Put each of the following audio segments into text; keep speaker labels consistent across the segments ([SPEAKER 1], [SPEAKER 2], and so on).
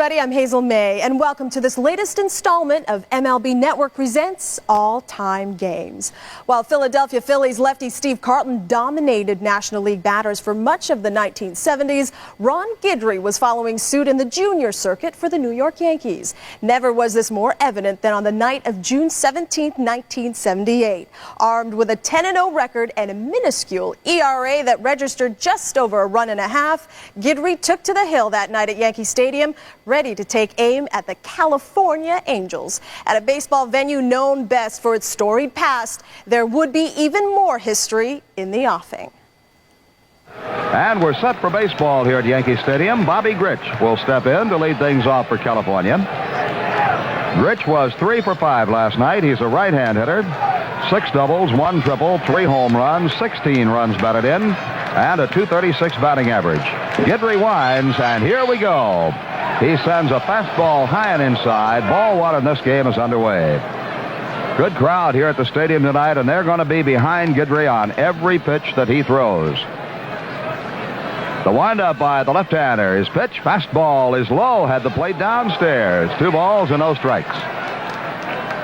[SPEAKER 1] everybody. I'm Hazel May, and welcome to this latest installment of MLB Network Presents All-Time Games. While Philadelphia Phillies lefty Steve Carlton dominated National League batters for much of the 1970s, Ron Guidry was following suit in the junior circuit for the New York Yankees. Never was this more evident than on the night of June 17, 1978. Armed with a 10-0 record and a minuscule ERA that registered just over a run and a half, Guidry took to the hill that night at Yankee Stadium, ready to take aim at the California Angels. At a baseball venue known best for its storied past, there would be even more history in the offing.
[SPEAKER 2] And we're set for baseball here at Yankee Stadium. Bobby Grich will step in to lead things off for California. Grich was 3 for 5 last night. He's a right-hand hitter. 6 doubles, 1 triple, 3 home runs, 16 runs batted in, and a .236 batting average. Guidry winds, and here we go. He sends a fastball high and inside. Ball one in this game is underway. Good crowd here at the stadium tonight, and they're going to be behind Guidry on every pitch that he throws. The windup by the left-hander. His pitch, fastball, is low, had the plate downstairs. 2 balls and no strikes.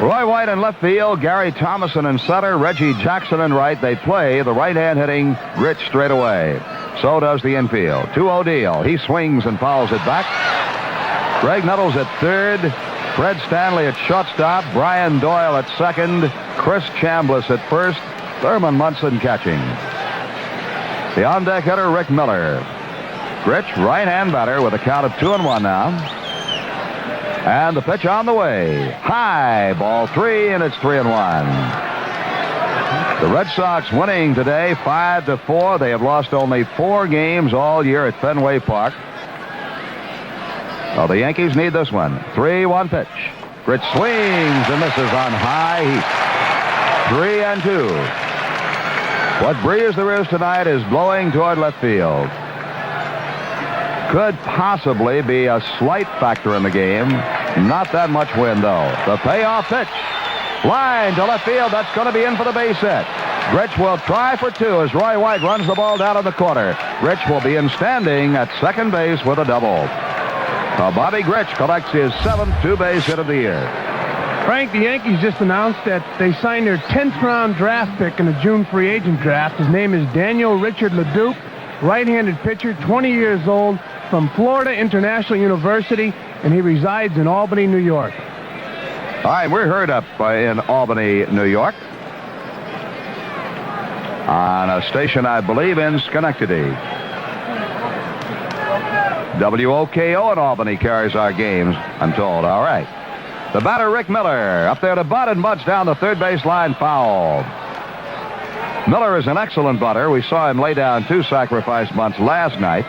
[SPEAKER 2] Roy White in left field, Gary Thomason in center, Reggie Jackson in right. They play the right-hand hitting Grich straight away. So does the infield. 2-0 deal. He swings and fouls it back. Greg Nettles at third, Fred Stanley at shortstop, Brian Doyle at second, Chris Chambliss at first, Thurman Munson catching. The on-deck hitter, Rick Miller. Grich, right-hand batter with a count of 2-1 now. And the pitch on the way. High, ball 3, and it's 3-1. The Red Sox winning today 5-4. They have lost only 4 games all year at Fenway Park. Well, the Yankees need this one. 3-1 pitch. Grich swings and misses on high heat. 3-2. What breeze there is tonight is blowing toward left field. Could possibly be a slight factor in the game. Not that much wind, though. The payoff pitch. Line to left field. That's going to be in for the base hit. Grich will try for 2 as Roy White runs the ball down in the corner. Grich will be in standing at second base with a double. Bobby Grich collects his 7th 2-base hit of the year.
[SPEAKER 3] Frank, the Yankees just announced that they signed their 10th round draft pick in the June free agent draft. His name is Daniel Richard LeDuc, right-handed pitcher, 20 years old, from Florida International University, and he resides in Albany, New York.
[SPEAKER 2] All right, we're heard up in Albany, New York, on a station, I believe, in Schenectady. WOKO in Albany carries our games, I'm told. All right. The batter, Rick Miller, up there to butt and butts down the third base line, foul. Miller is an excellent butter. We saw him lay down 2 sacrifice bunts last night.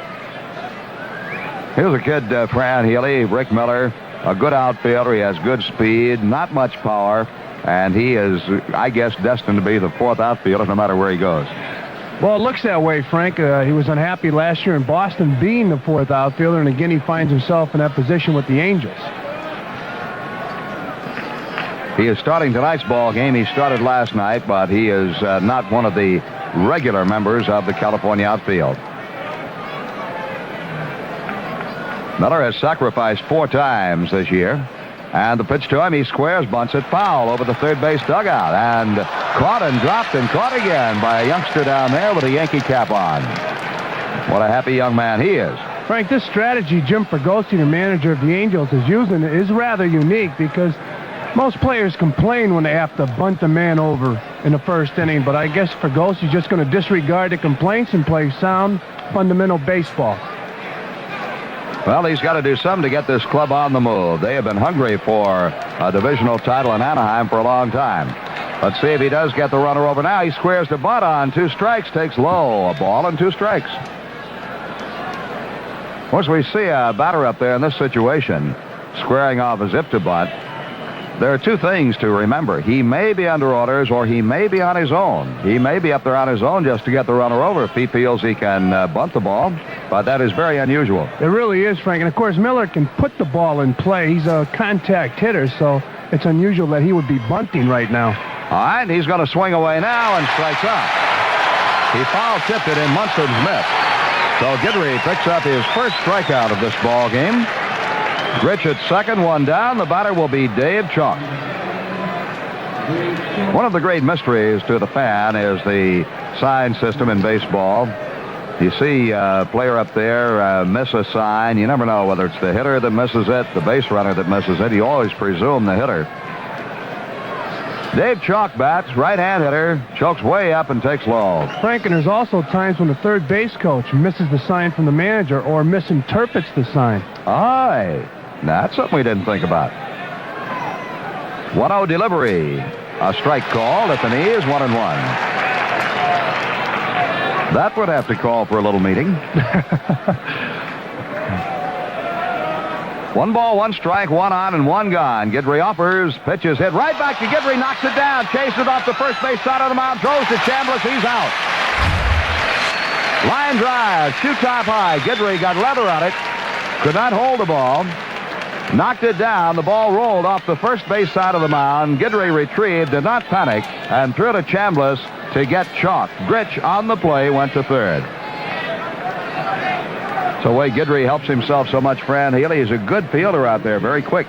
[SPEAKER 2] Here's a kid, Fran Healy, Rick Miller, a good outfielder. He has good speed, not much power, and he is, I guess, destined to be the 4th outfielder no matter where he goes.
[SPEAKER 3] Well, it looks that way, Frank. He was unhappy last year in Boston being the 4th outfielder, and again he finds himself in that position with the Angels.
[SPEAKER 2] He is starting tonight's ball game. He started last night, but he is not one of the regular members of the California outfield. Miller has sacrificed 4 times this year. And the pitch to him, he squares, bunts it foul over the third base dugout. And caught and dropped and caught again by a youngster down there with a Yankee cap on. What a happy young man he is.
[SPEAKER 3] Frank, this strategy Jim Fregosi, the manager of the Angels, is using is rather unique because most players complain when they have to bunt a man over in the first inning. But I guess Fregosi's just going to disregard the complaints and play sound, fundamental baseball.
[SPEAKER 2] Well, he's got to do something to get this club on the move. They have been hungry for a divisional title in Anaheim for a long time. Let's see if he does get the runner over now. He squares the bunt on 2 strikes, takes low. A ball and 2 strikes. Once we see a batter up there in this situation, squaring off a zip to bunt, there are 2 things to remember. He may be under orders or he may be on his own. He may be up there on his own just to get the runner over if he feels he can bunt the ball, but that is very unusual.
[SPEAKER 3] It really is, Frank. And, of course, Miller can put the ball in play. He's a contact hitter, so it's unusual that he would be bunting right now.
[SPEAKER 2] All right, he's going to swing away now and strikes out. He foul-tipped it and Munson missed. So Guidry picks up his first strikeout of this ball game. Rich at second, one down. The batter will be Dave Chalk. One of the great mysteries to the fan is the sign system in baseball. You see a player up there miss a sign. You never know whether it's the hitter that misses it, the base runner that misses it. You always presume the hitter. Dave Chalk bats, right-hand hitter, chokes way up and takes low.
[SPEAKER 3] Frank, and there's also times when the third base coach misses the sign from the manager or misinterprets the sign.
[SPEAKER 2] Aye, that's something we didn't think about. 1-0 delivery. A strike called at the knees, 1-1. That would have to call for a little meeting. 1 ball, 1 strike, 1 on and 1 gone. Guidry offers, pitches hit right back to Guidry, knocks it down, chases it off the first base side of the mound, throws to Chambliss, he's out. Line drive, shoot top high. Guidry got leather on it, could not hold the ball, knocked it down. The ball rolled off the first base side of the mound. Guidry retrieved, did not panic, and threw to Chambliss to get Chalk. Grich on the play went to third. So the way Guidry helps himself so much, Fran Healy, is a good fielder out there, very quick.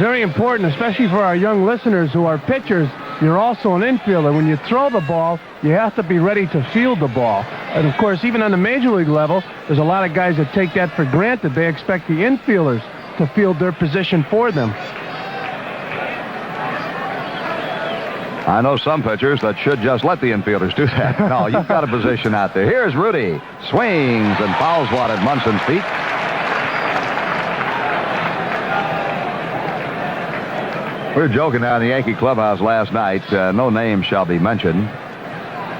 [SPEAKER 3] Very important, especially for our young listeners who are pitchers. You're also an infielder. When you throw the ball, you have to be ready to field the ball. And, of course, even on the major league level, there's a lot of guys that take that for granted. They expect the infielders to field their position for them.
[SPEAKER 2] I know some pitchers that should just let the infielders do that. No, you've got a position out there. Here's Rudy. Swings and fouls one at Munson's feet. We were joking down in the Yankee clubhouse last night. No name shall be mentioned.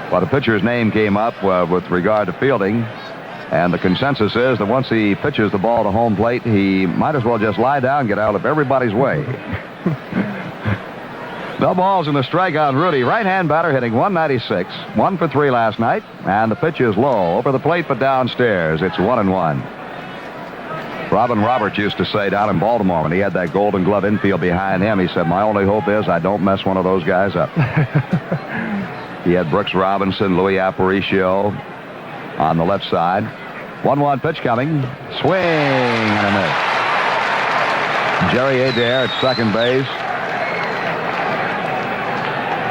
[SPEAKER 2] But a pitcher's name came up with regard to fielding. And the consensus is that once he pitches the ball to home plate, he might as well just lie down and get out of everybody's way. No balls in the strike on Rudy. Right-hand batter hitting 196. 1 for 3 last night. And the pitch is low. Over the plate but downstairs. It's 1-1. Robin Roberts used to say down in Baltimore when he had that Golden Glove infield behind him, he said, my only hope is I don't mess one of those guys up. He had Brooks Robinson, Louis Aparicio on the left side. 1-1 pitch coming. Swing and a miss. Jerry Adair at second base.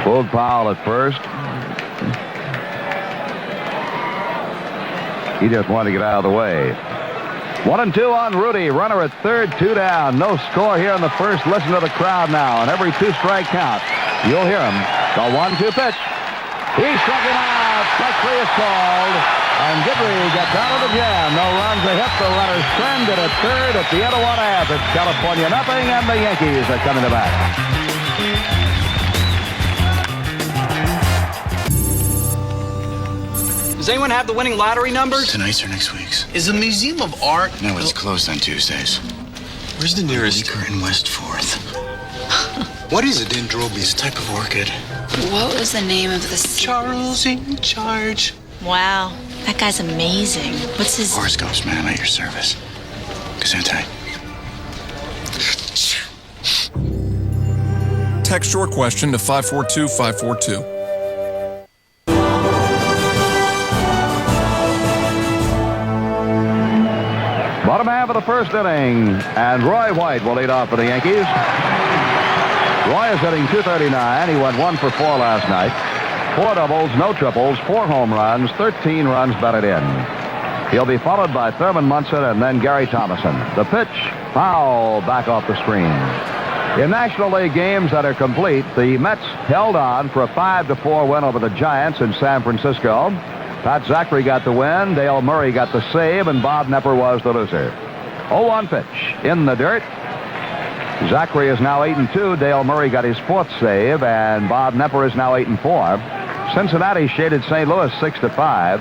[SPEAKER 2] Boog Powell at first. He just wanted to get out of the way. 1-2 on Rudy. Runner at third, 2 down. No score here in the first. Listen to the crowd now. And every 2-strike count, you'll hear him. The 1-2 pitch. He struck him out. Strike 3 is called. And Guidry gets out of the jam. No runs, a hit. The runner stranded at third at the end of 1/2. It's California nothing, and the Yankees are coming to bat.
[SPEAKER 4] Does anyone have the winning lottery numbers?
[SPEAKER 5] Tonight's or next week's?
[SPEAKER 4] Is the Museum of Art...
[SPEAKER 5] No, it's closed on Tuesdays.
[SPEAKER 4] Where's the nearest?
[SPEAKER 5] Weaker in West 4th.
[SPEAKER 4] What is a dendrobium?
[SPEAKER 5] It's a type of orchid.
[SPEAKER 6] What was the name of the...
[SPEAKER 4] Charles in charge.
[SPEAKER 6] Wow, that guy's amazing. What's his...
[SPEAKER 5] Horoscopes, man, at your service. Gesundheit.
[SPEAKER 7] Text your question to 542-542.
[SPEAKER 2] Bottom half of the first inning, and Roy White will lead off for the Yankees. Roy is hitting .239. He went 1 for 4 last night. 4 doubles, no triples, 4 home runs, 13 runs batted in. He'll be followed by Thurman Munson and then Gary Thomason. The pitch, foul, back off the screen. In National League games that are complete, the Mets held on for a 5-4 win over the Giants in San Francisco. Pat Zachary got the win, Dale Murray got the save, and Bob Nepper was the loser. 0-1 pitch in the dirt. Zachary is now 8-2. Dale Murray got his 4th save, and Bob Nepper is now 8-4. Cincinnati shaded St. Louis 6-5.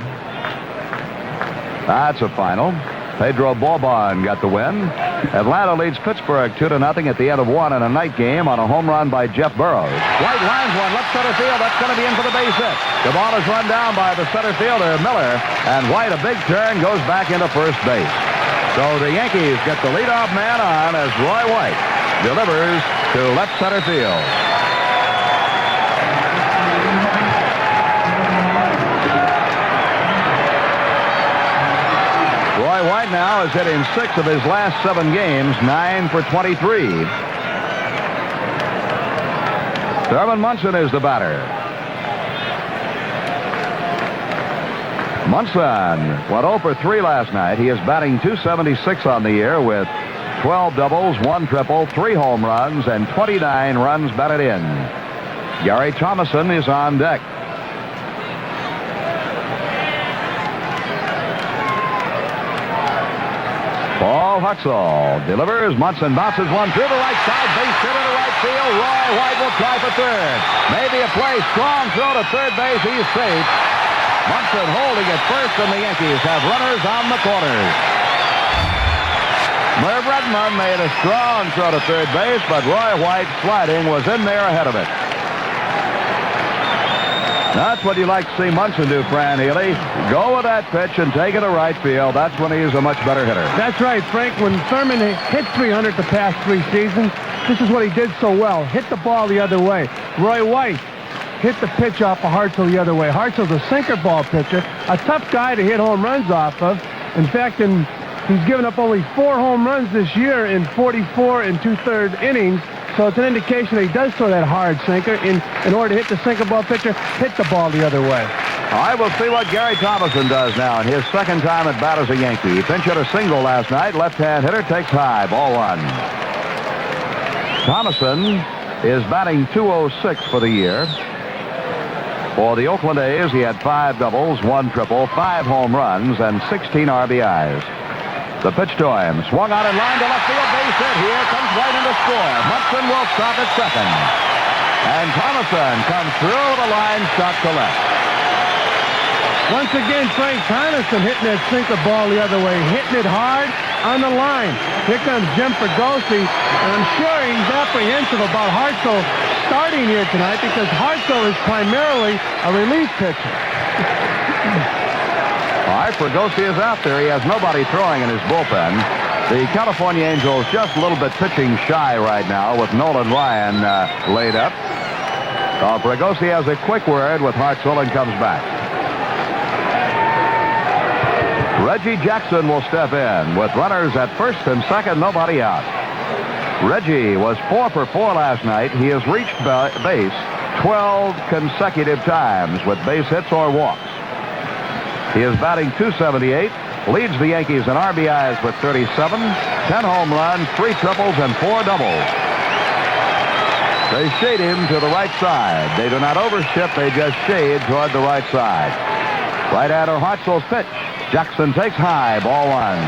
[SPEAKER 2] That's a final. Pedro Bourbon got the win. Atlanta leads Pittsburgh 2-0 at the end of 1 in a night game on a home run by Jeff Burrows. White lines one, left center field. That's going to be in for the base hit. The ball is run down by the center fielder, Miller, and White, a big turn, goes back into first base. So the Yankees get the leadoff man on as Roy White delivers to left center field. Roy White now is hitting 6 of his last 7 games, 9 for 23. Thurman Munson is the batter. Munson went 0 for 3 last night. He is batting .276 on the year with 12 doubles, 1 triple, 3 home runs, and 29 runs batted in. Gary Thomason is on deck. Paul Huxell delivers. Munson bounces one through the right side. Base hit into right field. Roy White will try for third. Maybe a play. Strong throw to third base. He's safe. Munson holding at first, and the Yankees have runners on the corners. Merv Redmond made a strong throw to third base, but Roy White sliding was in there ahead of it. That's what you like to see Munson do, Fran Healy. Go with that pitch and take it to right field. That's when he's a much better hitter.
[SPEAKER 3] That's right, Frank. When Thurman hit 300 the past 3 seasons, this is what he did so well. Hit the ball the other way. Roy White hit the pitch off of Hartzell the other way. Hartzell's a sinker ball pitcher, a tough guy to hit home runs off of. In fact, he's given up only 4 home runs this year in 44 and 2/3 innings. So it's an indication that he does throw that hard sinker. In order to hit the sinker ball pitcher, hit the ball the other way.
[SPEAKER 2] All right, we'll see what Gary Thomason does now in his second time at bat as a Yankee. He pinch hit a single last night. Left-hand hitter takes high. Ball 1. Thomason is batting .206 for the year. For the Oakland A's, he had 5 doubles, 1 triple, 5 home runs, and 16 RBIs. The pitch to him. Swung out in line to left field. Base hit. Here comes White in to score. Munson will stop at second. And Thomason comes through the line, shot to left.
[SPEAKER 3] Once again, Frank Thomason hitting that sinker ball the other way, hitting it hard on the line. Here comes Jim Fregosi, and I'm sure he's apprehensive about Hartzell starting here tonight because Hartzell is primarily a relief pitcher.
[SPEAKER 2] All right, Fregosi is out there. He has nobody throwing in his bullpen. The California Angels just a little bit pitching shy right now with Nolan Ryan laid up. Fregosi has a quick word with Hartzell and comes back. Reggie Jackson will step in with runners at first and second, nobody out. Reggie was 4 for 4 last night. He has reached base 12 consecutive times with base hits or walks. He is batting .278, leads the Yankees in RBIs with 37, 10 home runs, 3 triples, and 4 doubles. They shade him to the right side. They do not overshift, they just shade toward the right side. Right-hander Hartzell's pitch. Jackson takes high, ball 1.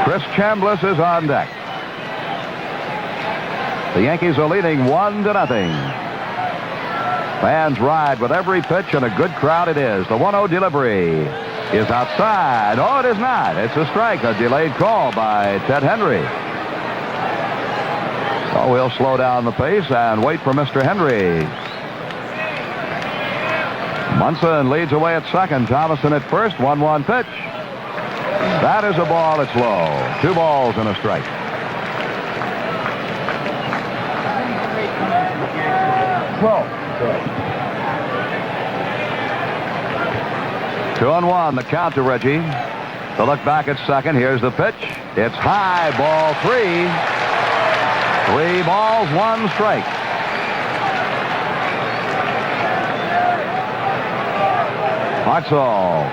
[SPEAKER 2] Chris Chambliss is on deck. The Yankees are leading 1-0. Fans ride with every pitch, and a good crowd it is. The 1-0 delivery is outside. Oh, it is not. It's a strike, a delayed call by Ted Henry. So we'll slow down the pace and wait for Mr. Henry. Munson leads away at second. Thomason at first. 1-1 pitch. That is a ball that's low. 2 balls and a strike. Whoa. 2-1, the count to Reggie. To look back at second. Here's the pitch. It's high, ball 3. 3 balls, 1 strike. Hartzell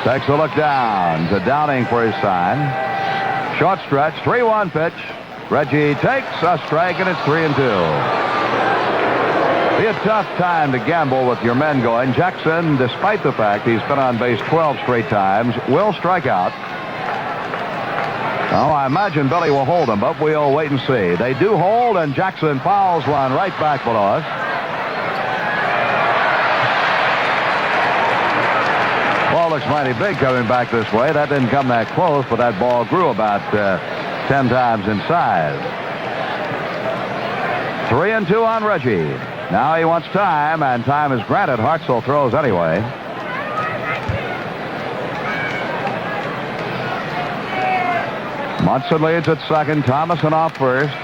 [SPEAKER 2] takes a look down to Downing for his sign. Short stretch, 3-1 pitch. Reggie takes a strike, and it's 3-2. Be a tough time to gamble with your men going. Jackson, despite the fact he's been on base 12 straight times, will strike out. Oh, I imagine Billy will hold them, but we'll wait and see. They do hold, and Jackson fouls one right back below us. Ball looks mighty big coming back this way. That didn't come that close, but that ball grew about 10 times in size. 3-2 on Reggie. Now he wants time, and time is granted. Hartzell throws anyway. Munson leads at second. Thomason off first.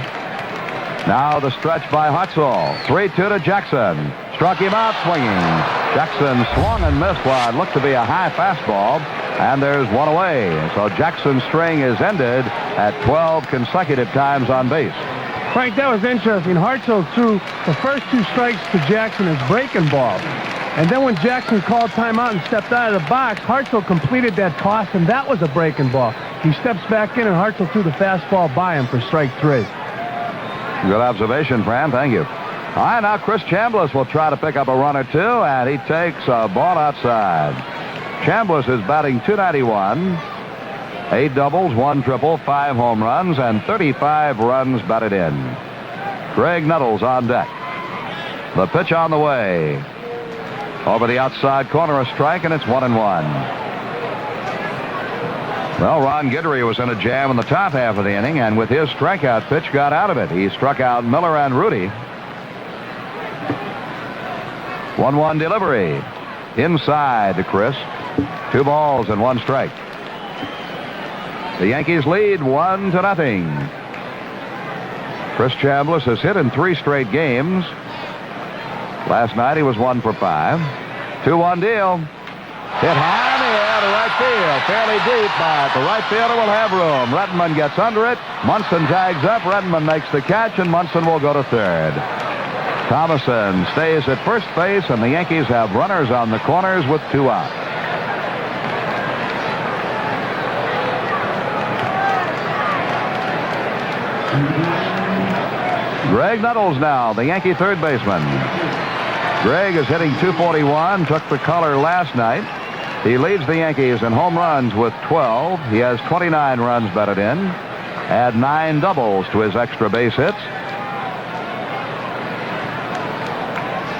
[SPEAKER 2] Now the stretch by Hartzell. 3-2 to Jackson. Struck him out swinging. Jackson swung and missed what looked to be a high fastball, and there's one away. So Jackson's string is ended at 12 consecutive times on base.
[SPEAKER 3] Frank, that was interesting. Hartzell threw the first 2 strikes to Jackson as breaking balls. And then when Jackson called timeout and stepped out of the box, Hartzell completed that toss, and that was a breaking ball. He steps back in, and Hartzell threw the fastball by him for strike 3.
[SPEAKER 2] Good observation, Fran. Thank you. All right, now Chris Chambliss will try to pick up a run or two, and he takes a ball outside. Chambliss is batting .291, 8 doubles, 1 triple, 5 home runs, and 35 runs batted in. Greg Nettles on deck. The pitch on the way. Over the outside corner, a strike, and it's 1-1. Well, Ron Guidry was in a jam in the top half of the inning, and with his strikeout pitch, got out of it. He struck out Miller and Rudy. 1-1 delivery. Inside to Chris. 2 balls and 1 strike. The Yankees lead 1-0. Chris Chambliss has hit in 3 straight games. Last night he was 1 for 5. 2-1 deal. Hit high in the air to right field. Fairly deep, but the right fielder will have room. Rettenman gets under it. Munson tags up. Rettenman makes the catch, and Munson will go to third. Thomason stays at first base, and the Yankees have runners on the corners with 2 out. Greg Nettles now, the Yankee third baseman. Greg is hitting .241, took the color last night. He leads the Yankees in home runs with 12. He has 29 runs batted in. Add 9 doubles to his extra base hits.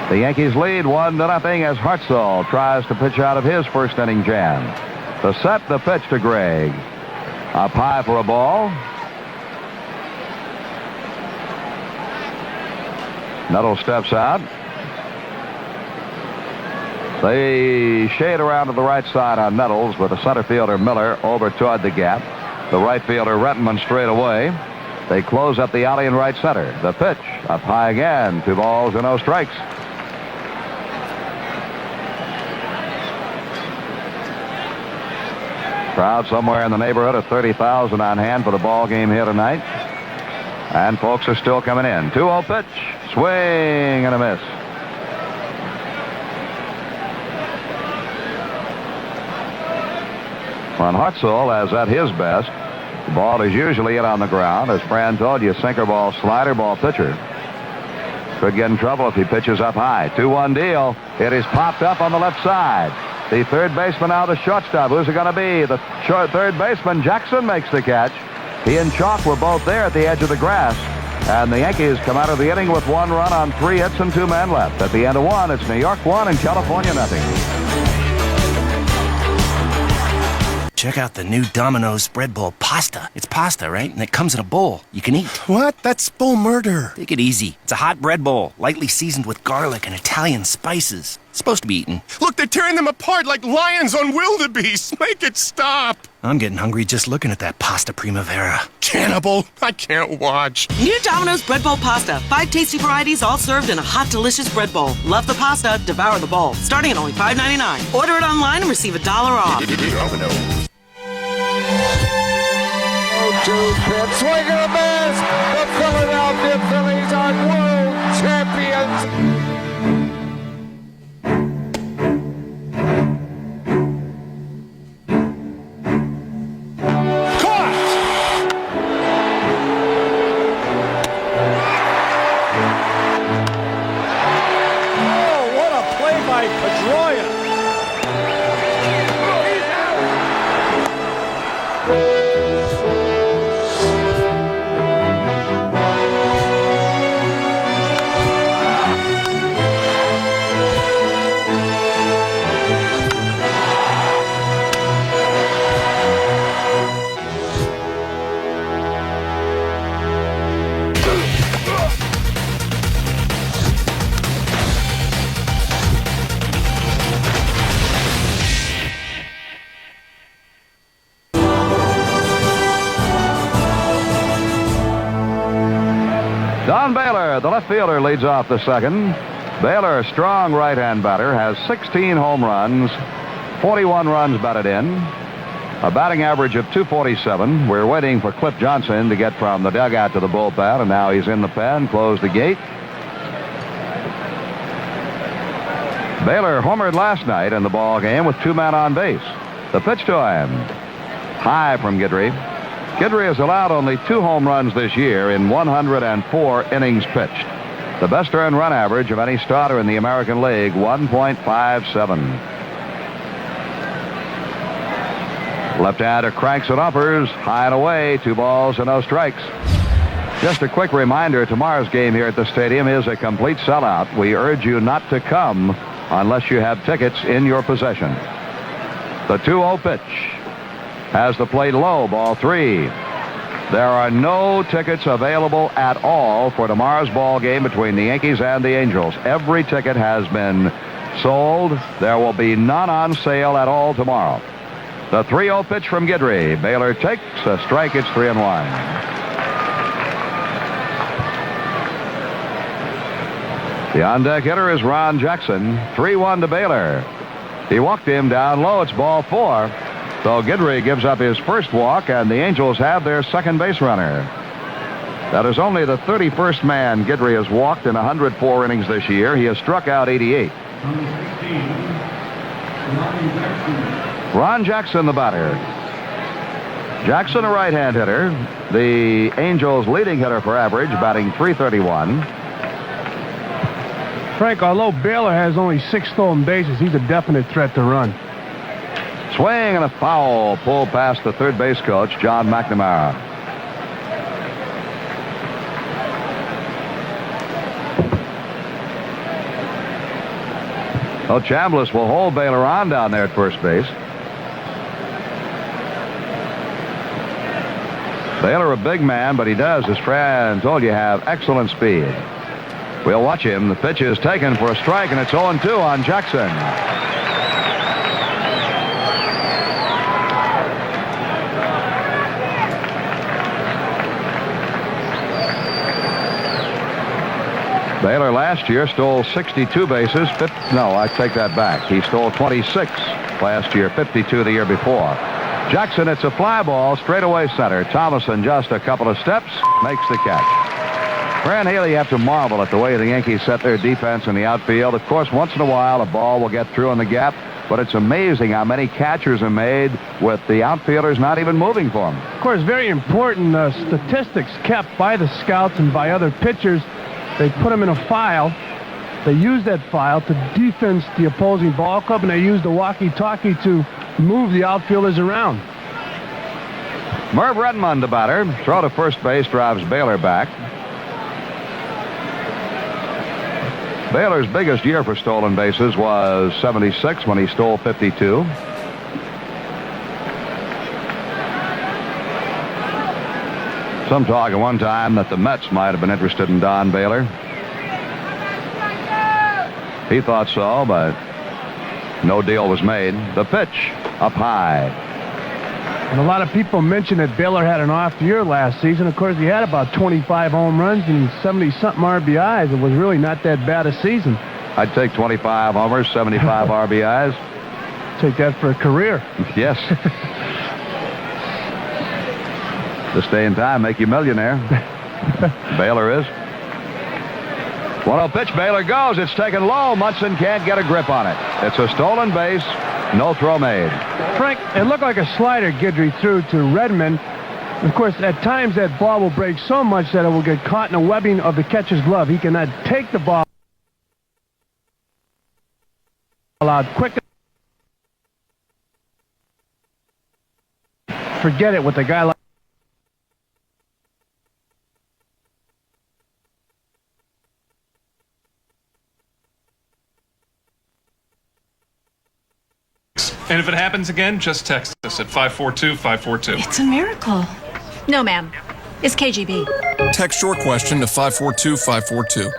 [SPEAKER 2] The Yankees lead 1-0 as Hartzell tries to pitch out of his first inning jam. To set the pitch to Greg. Up high for a ball. Nettles steps out. They shade around to the right side on Nettles with the center fielder Miller over toward the gap. The right fielder Rettenman straight away. They close up the alley in right center. The pitch up high again. 2 balls and no strikes. Crowd somewhere in the neighborhood of 30,000 on hand for the ball game here tonight. And folks are still coming in. 2-0 pitch. Swing and a miss. When Hartzell is at his best, the ball is usually in on the ground. As Fran told you, sinker ball, slider ball pitcher. Could get in trouble if he pitches up high. 2-1 deal. It is popped up on the left side. The third baseman now the shortstop. Who's it going to be? The third baseman, Jackson, makes the catch. He and Chalk were both there at the edge of the grass. And the Yankees come out of the inning with 1 run on 3 hits and 2 men left. At the end of 1, it's New York 1 and California nothing.
[SPEAKER 8] Check out the new Domino's Spread Bowl pasta. It's pasta, right? And it comes in a bowl you can eat.
[SPEAKER 9] What? That's bowl murder.
[SPEAKER 8] Take it easy. It's a hot bread bowl, lightly seasoned with garlic and Italian spices. It's supposed to be eaten.
[SPEAKER 9] Look, they're tearing them apart like lions on wildebeest. Make it stop.
[SPEAKER 8] I'm getting hungry just looking at that pasta primavera.
[SPEAKER 9] Cannibal, I can't watch.
[SPEAKER 10] New Domino's Bread Bowl pasta. 5 tasty varieties all served in a hot, delicious bread bowl. Love the pasta, devour the bowl. Starting at only $5.99. Order it online and receive $1 off.
[SPEAKER 9] Domino's.
[SPEAKER 11] Pitch, swing and a miss. The Philadelphia Phillies are world champions.
[SPEAKER 2] Don Baylor, the left fielder, leads off the second. Baylor, a strong right-hand batter, has 16 home runs, 41 runs batted in, a batting average of .247. We're waiting for Cliff Johnson to get from the dugout to the bullpen, and now he's in the pen. Close the gate. Baylor homered last night in the ball game with 2 men on base. The pitch to him. High from Guidry. Guidry has allowed only 2 home runs this year in 104 innings pitched. The best earned run average of any starter in the American League, 1.57. Left-hander cranks and uppers, high and away, 2 balls and no strikes. Just a quick reminder, tomorrow's game here at the stadium is a complete sellout. We urge you not to come unless you have tickets in your possession. The 2-0 pitch has the plate low, ball 3. There are no tickets available at all for tomorrow's ball game between the Yankees and the Angels. Every ticket has been sold. There will be none on sale at all tomorrow. The 3-0 pitch from Guidry. Baylor takes a strike. It's 3-1. The on-deck hitter is Ron Jackson. 3-1 to Baylor. He walked him down low. It's ball 4. So Guidry gives up his first walk, and the Angels have their second base runner. That is only the 31st man Guidry has walked in 104 innings this year. He has struck out 88. Ron Jackson, the batter. Jackson, a right-hand hitter. The Angels' leading hitter for average, batting .331.
[SPEAKER 3] Frank, although Baylor has only 6 stolen bases, he's a definite threat to run.
[SPEAKER 2] Swing and a foul pulled past the third base coach, John McNamara. Well, Chambliss will hold Baylor on down there at first base. Baylor, a big man, but he does, as Fran told you, have excellent speed. We'll watch him. The pitch is taken for a strike, and it's 0-2 on Jackson. Baylor last year stole 62 bases. No, I take that back. He stole 26 last year, 52 the year before. Jackson, it's a fly ball, straightaway center. Thomason just a couple of steps, makes the catch. Fran Haley, you have to marvel at the way the Yankees set their defense in the outfield. Of course, once in a while, a ball will get through in the gap, but it's amazing how many catchers are made with the outfielders not even moving for them.
[SPEAKER 3] Of course, very important statistics kept by the scouts and by other pitchers. They put them in a file. They use that file to defense the opposing ball club, and they use the walkie-talkie to move the outfielders around.
[SPEAKER 2] Merv Redmond, the batter. Throw to first base drives Baylor back. Baylor's biggest year for stolen bases was 76 when he stole 52. Some talk at one time that the Mets might have been interested in Don Baylor. He thought so, but no deal was made. The pitch up high.
[SPEAKER 3] And a lot of people mentioned that Baylor had an off year last season. Of course, he had about 25 home runs and 70-something RBIs. It was really not that bad a season.
[SPEAKER 2] I'd take 25 homers, 75 RBIs.
[SPEAKER 3] Take that for a career.
[SPEAKER 2] Yes. To stay in time, make you millionaire. Baylor is. 1-0 pitch. Baylor goes. It's taken low. Munson can't get a grip on it. It's a stolen base. No throw made.
[SPEAKER 3] Frank, it looked like a slider Guidry threw to Redmond. Of course, at times that ball will break so much that it will get caught in the webbing of the catcher's glove. He cannot take the ball out quick. Forget it with a guy like.
[SPEAKER 7] And if it happens again, just text us at 542-542.
[SPEAKER 6] It's a miracle. No, ma'am. It's KGB.
[SPEAKER 7] Text your question to 542-542.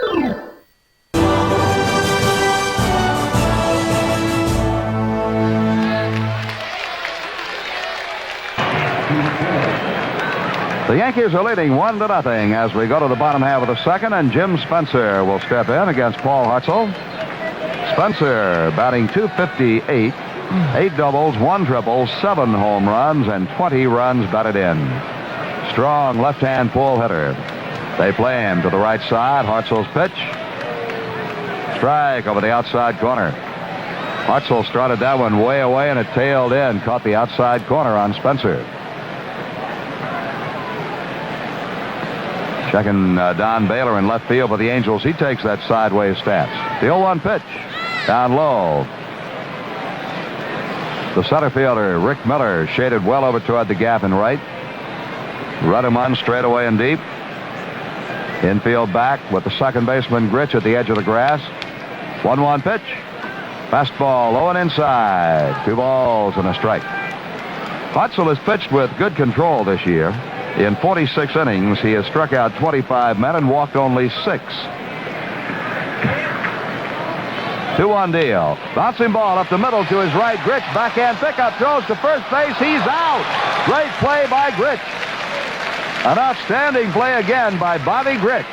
[SPEAKER 2] The Yankees are leading 1-0 as we go to the bottom half of the second, and Jim Spencer will step in against Paul Hartzell. Spencer batting .258, 8 doubles, 1 triple, 7 home runs, and 20 runs batted in. Strong left-hand pull hitter. They play him to the right side. Hartzell's pitch. Strike over the outside corner. Hartzell started that one way away, and it tailed in. Caught the outside corner on Spencer. Checking Don Baylor in left field for the Angels. He takes that sideways stance. The 0-1 pitch. Down low. The center fielder, Rick Miller, shaded well over toward the gap in right. Run him on straight away and deep. Infield back with the second baseman, Grich, at the edge of the grass. 1-1 pitch. Fastball low and inside. 2 balls and a strike. Hartzell has pitched with good control this year. In 46 innings, he has struck out 25 men and walked only 6. 2-1 deal. Bouncing ball up the middle to his right. Grich, backhand pickup, throws to first base. He's out. Great play by Grich. An outstanding play again by Bobby Grich.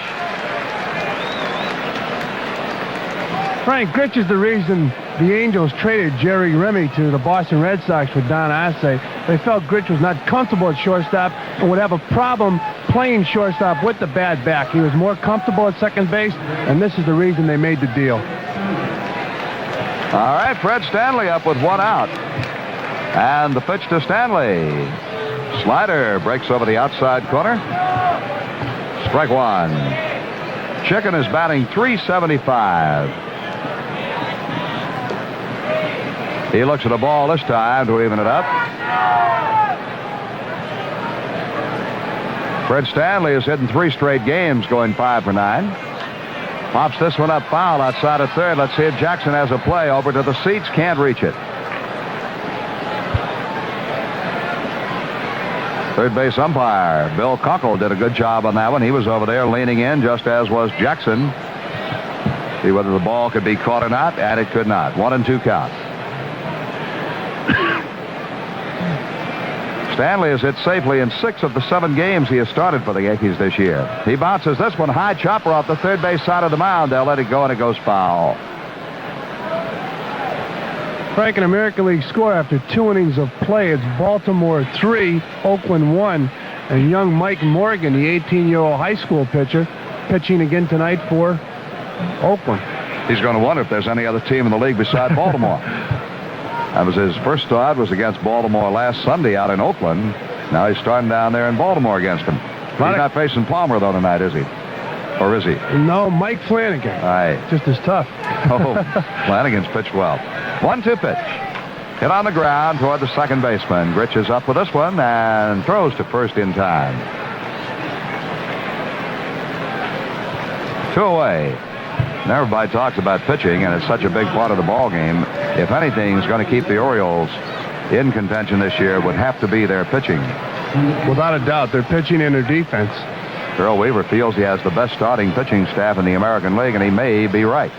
[SPEAKER 3] Frank, Grich is the reason the Angels traded Jerry Remy to the Boston Red Sox for Don Assay. They felt Grich was not comfortable at shortstop and would have a problem playing shortstop with the bad back. He was more comfortable at second base, and this is the reason they made the deal.
[SPEAKER 2] All right, Fred Stanley up with 1 out. And the pitch to Stanley. Slider breaks over the outside corner. Strike 1. Chicken is batting .375. He looks at the ball this time to even it up. Fred Stanley is hitting 3 straight games, going 5 for 9. Pops this one up foul outside of third. Let's see if Jackson has a play. Over to the seats. Can't reach it. Third base umpire Bill Conkle did a good job on that one. He was over there leaning in, just as was Jackson. See whether the ball could be caught or not, and it could not. 1-2 count. Stanley has hit safely in 6 of the 7 games he has started for the Yankees this year. He bounces this one high, chopper off the third base side of the mound. They'll let it go, and it goes foul.
[SPEAKER 3] Frank, an American League score after 2 innings of play. It's Baltimore 3, Oakland 1. And young Mike Morgan, the 18-year-old high school pitcher, pitching again tonight for Oakland.
[SPEAKER 2] He's going to wonder if there's any other team in the league beside Baltimore. That was his first start, was against Baltimore last Sunday out in Oakland. Now he's starting down there in Baltimore against him. He's not facing Palmer, though, tonight, is he? Or is he?
[SPEAKER 3] No, Mike Flanagan.
[SPEAKER 2] Aye.
[SPEAKER 3] Just as tough.
[SPEAKER 2] Oh, Flanagan's pitched well. 1-2 pitch. Hit on the ground toward the second baseman. Grich is up with this one and throws to first in time. 2 away. And everybody talks about pitching, and it's such a big part of the ball game. If anything's going to keep the Orioles in contention this year, would have to be their pitching.
[SPEAKER 3] Without a doubt, their pitching and their defense.
[SPEAKER 2] Earl Weaver feels he has the best starting pitching staff in the American League, and he may be right.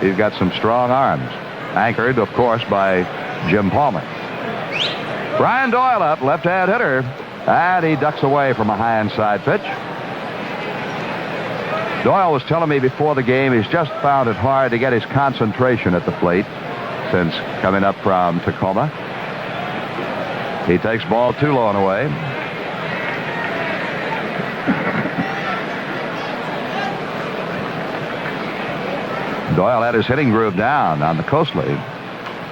[SPEAKER 2] He's got some strong arms, anchored, of course, by Jim Palmer. Brian Doyle up, left-hand hitter, and he ducks away from a high inside pitch. Doyle was telling me before the game he's just found it hard to get his concentration at the plate since coming up from Tacoma. He takes ball 2 low and away. Doyle had his hitting groove down on the Coast League.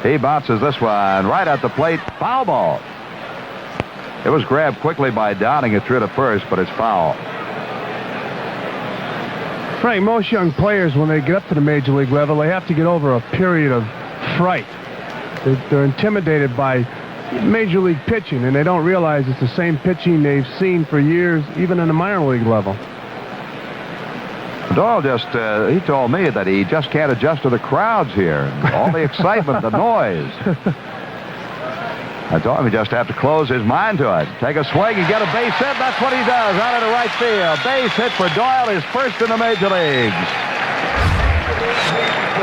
[SPEAKER 2] He bounces this one right at the plate. Foul ball. It was grabbed quickly by Downing. It threw to first, but it's foul.
[SPEAKER 3] Frank, most young players, when they get up to the major league level, they have to get over a period of fright. They're intimidated by major league pitching, and they don't realize it's the same pitching they've seen for years, even in the minor league level.
[SPEAKER 2] Doyle he told me that he just can't adjust to the crowds here. All the excitement, the noise. I told him he just have to close his mind to it. Take a swing and get a base hit. That's what he does out into right field. Base hit for Doyle, his first in the major leagues.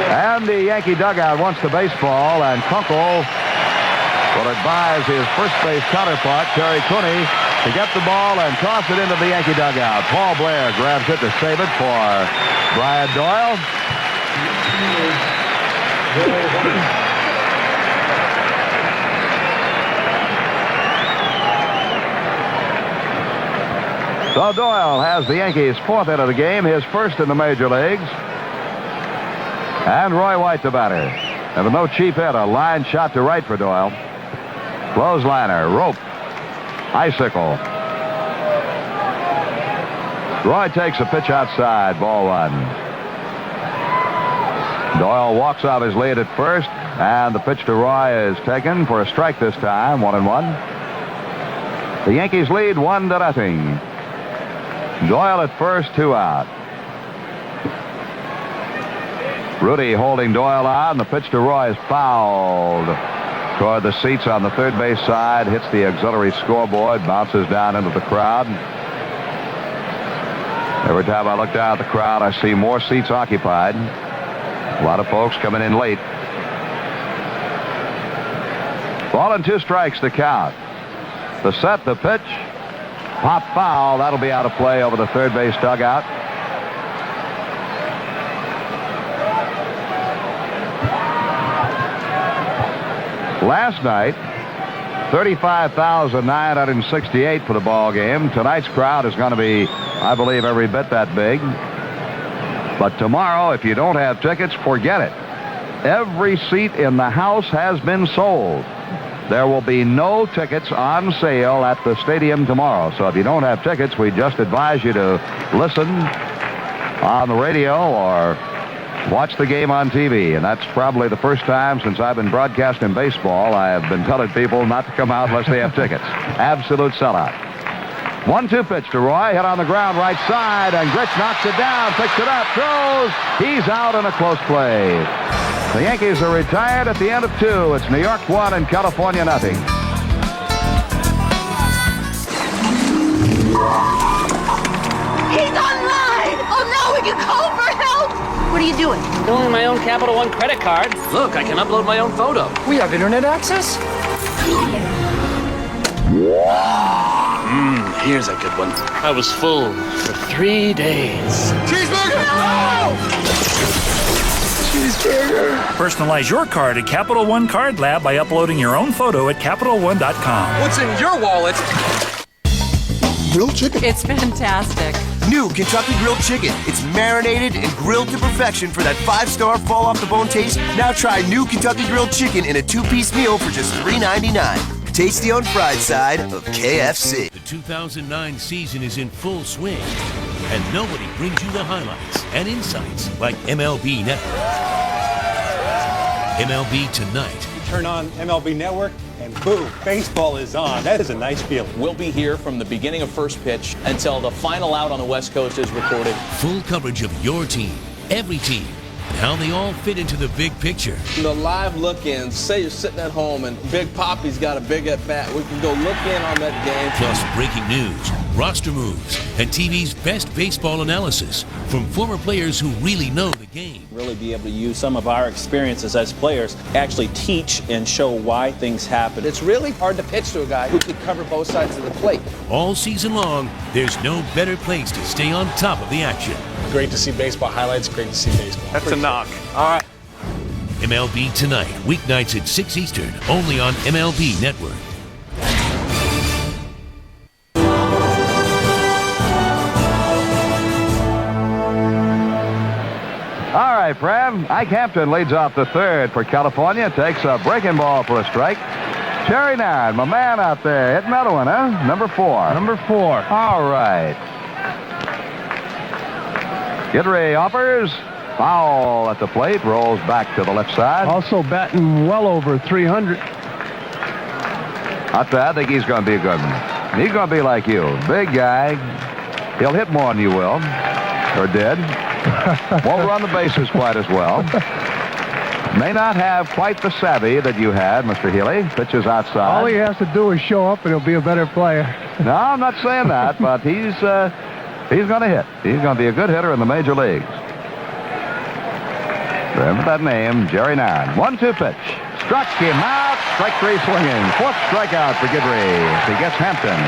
[SPEAKER 2] And the Yankee dugout wants the baseball, and Kunkel will advise his first base counterpart, Terry Cooney, to get the ball and toss it into the Yankee dugout. Paul Blair grabs it to save it for Brian Doyle. So Doyle has the Yankees' 4th hit of the game, his first in the major leagues. And Roy White the batter. And with no cheap hit, a line shot to right for Doyle. Clothesliner, rope, icicle. Roy takes a pitch outside, ball 1. Doyle walks off his lead at first, and the pitch to Roy is taken for a strike this time, 1-1. The Yankees lead 1-0. Doyle at first, 2 out. Rudy holding Doyle out, and the pitch to Roy is fouled toward the seats on the third base side, hits the auxiliary scoreboard, bounces down into the crowd. Every time I look down at the crowd, I see more seats occupied. A lot of folks coming in late. Ball and 2 strikes to count. The set, the pitch. Pop foul. That'll be out of play over the third base dugout. Last night, 35,968 for the ball game. Tonight's crowd is going to be, I believe, every bit that big. But tomorrow, if you don't have tickets, forget it. Every seat in the house has been sold. There will be no tickets on sale at the stadium tomorrow. So if you don't have tickets, we just advise you to listen on the radio or watch the game on TV. And that's probably the first time since I've been broadcasting baseball I have been telling people not to come out unless they have tickets. Absolute sellout. 1-2 pitch to Roy, hit on the ground right side, and Grich knocks it down, picks it up, throws. He's out in a close play. The Yankees are retired at the end of 2. It's New York 1 and California nothing.
[SPEAKER 12] He's online! Oh no, we can call for help! What are you doing?
[SPEAKER 13] Filling my own Capital One credit card. Look, I can upload my own photo.
[SPEAKER 12] We have internet access?
[SPEAKER 13] Here's a good one. I was full for 3 days.
[SPEAKER 12] Cheeseburger! No! Cheeseburger.
[SPEAKER 14] Personalize your card at Capital One Card Lab by uploading your own photo at CapitalOne.com.
[SPEAKER 15] What's in your wallet?
[SPEAKER 16] Grilled chicken.
[SPEAKER 17] It's fantastic.
[SPEAKER 18] New Kentucky Grilled Chicken. It's marinated and grilled to perfection for that 5-star fall-off-the-bone taste. Now try new Kentucky Grilled Chicken in a 2-piece meal for just $3.99. Tasty on fried side of KFC.
[SPEAKER 19] The 2009 season is in full swing, and nobody brings you the highlights and insights like MLB Network. MLB Tonight.
[SPEAKER 20] You turn on MLB Network, and boom, baseball is on. That is a nice feeling.
[SPEAKER 21] We'll be here from the beginning of first pitch until the final out on the West Coast is recorded.
[SPEAKER 19] Full coverage of your team, every team, and how they all fit into the big picture.
[SPEAKER 22] The live look-in, say you're sitting at home and Big Poppy's got a big at-bat. We can go look in on that game.
[SPEAKER 19] Plus breaking news, roster moves, and TV's best baseball analysis from former players who really know the game.
[SPEAKER 23] Really be able to use some of our experiences as players, actually teach and show why things happen.
[SPEAKER 22] It's really hard to pitch to a guy who can cover both sides of the plate.
[SPEAKER 19] All season long, there's no better place to stay on top of the action.
[SPEAKER 20] Great to see baseball highlights, great to see baseball.
[SPEAKER 7] That's a knock.
[SPEAKER 22] All right.
[SPEAKER 19] MLB Tonight, weeknights at 6 Eastern, only on MLB Network.
[SPEAKER 2] All right, Fran. Ike Hampton leads off the third for California. Takes a breaking ball for a strike. Terry Nard, my man out there. Hit another one, huh? Number 4.
[SPEAKER 3] Number 4.
[SPEAKER 2] All right. Guidry offers. Foul at the plate. Rolls back to the left side.
[SPEAKER 3] Also batting well over 300.
[SPEAKER 2] I think he's going to be a good one. He's going to be like you. Big guy. He'll hit more than you will. Or did. Won't run the bases quite as well. May not have quite the savvy that you had, Mr. Healy. Pitches outside.
[SPEAKER 3] All he has to do is show up and he'll be a better player.
[SPEAKER 2] No, I'm not saying that, but he's going to hit. He's going to be a good hitter in the major leagues. Remember that name, Jerry Nard. 1-2 pitch. Struck him out. Strike 3 swinging. 4th strikeout for Guidry. He gets Hampton.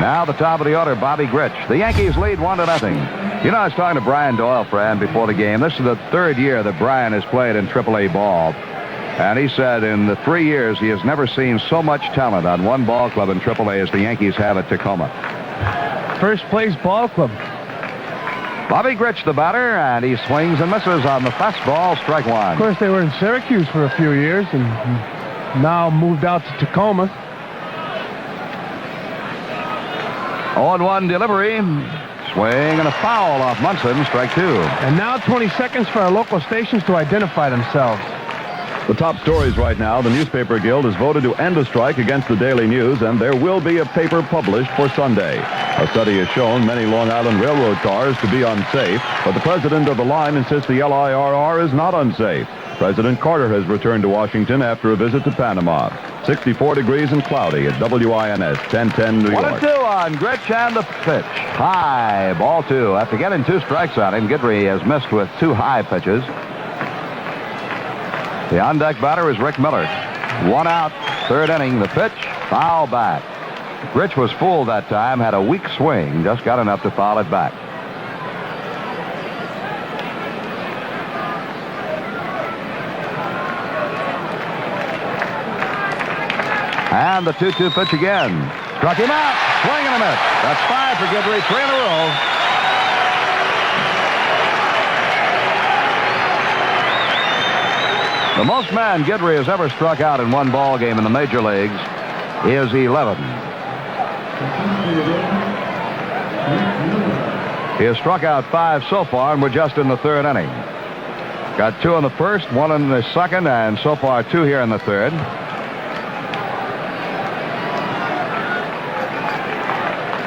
[SPEAKER 2] Now the top of the order, Bobby Grich. The Yankees lead 1-0. You know, I was talking to Brian Doyle, Fran, before the game. This is the third year that Brian has played in AAA ball. And he said in the 3 years he has never seen so much talent on one ball club in AAA as the Yankees have at Tacoma.
[SPEAKER 3] First place ball club.
[SPEAKER 2] Bobby Grich, the batter, and he swings and misses on the fastball, strike one.
[SPEAKER 3] Of course, they were in Syracuse for a few years and now moved out to Tacoma.
[SPEAKER 2] 0-1 delivery. Swing and a foul off Munson, strike two.
[SPEAKER 3] And now 20 seconds for our local stations to identify themselves.
[SPEAKER 1] The top stories right now, the Newspaper Guild has voted to end a strike against the Daily News, and there will be a paper published for Sunday. A study has shown many Long Island Railroad cars to be unsafe, but the president of the line insists the LIRR is not unsafe. President Carter has returned to Washington after a visit to Panama. 64 degrees and cloudy at WINS 1010 New York.
[SPEAKER 2] 1-2 on Grich and the pitch. High, ball two. After getting 2 strikes on him, Guidry has missed with 2 high pitches. The on-deck batter is Rick Miller. 1 out, 3rd inning. The pitch, foul back. Grich was fooled that time, had a weak swing, just got enough to foul it back. And the 2-2 pitch again. Struck him out. Swing and a miss. That's 5 for Guidry, 3 in a row. The most man Guidry has ever struck out in one ball game in the major leagues is 11. He has struck out 5 so far, and we're just in the 3rd inning. Got 2 in the first, 1 in the second, and so far 2 here in the 3rd.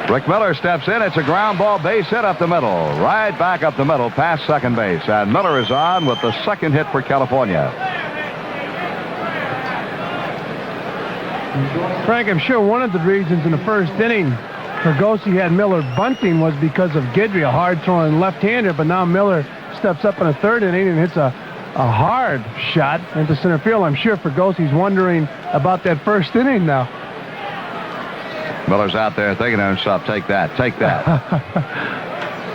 [SPEAKER 2] Rick Miller steps in. It's a ground ball, base hit up the middle. Right back up the middle, past second base. And Miller is on with the 2nd hit for California.
[SPEAKER 3] Frank, I'm sure one of the reasons in the first inning Fergosi had Miller bunting was because of Guidry, a hard-throwing left-hander. But now Miller steps up in the 3rd inning and hits a hard shot into center field. I'm sure Fergosi's wondering about that first inning now.
[SPEAKER 2] Miller's out there thinking to himself, take that, take that.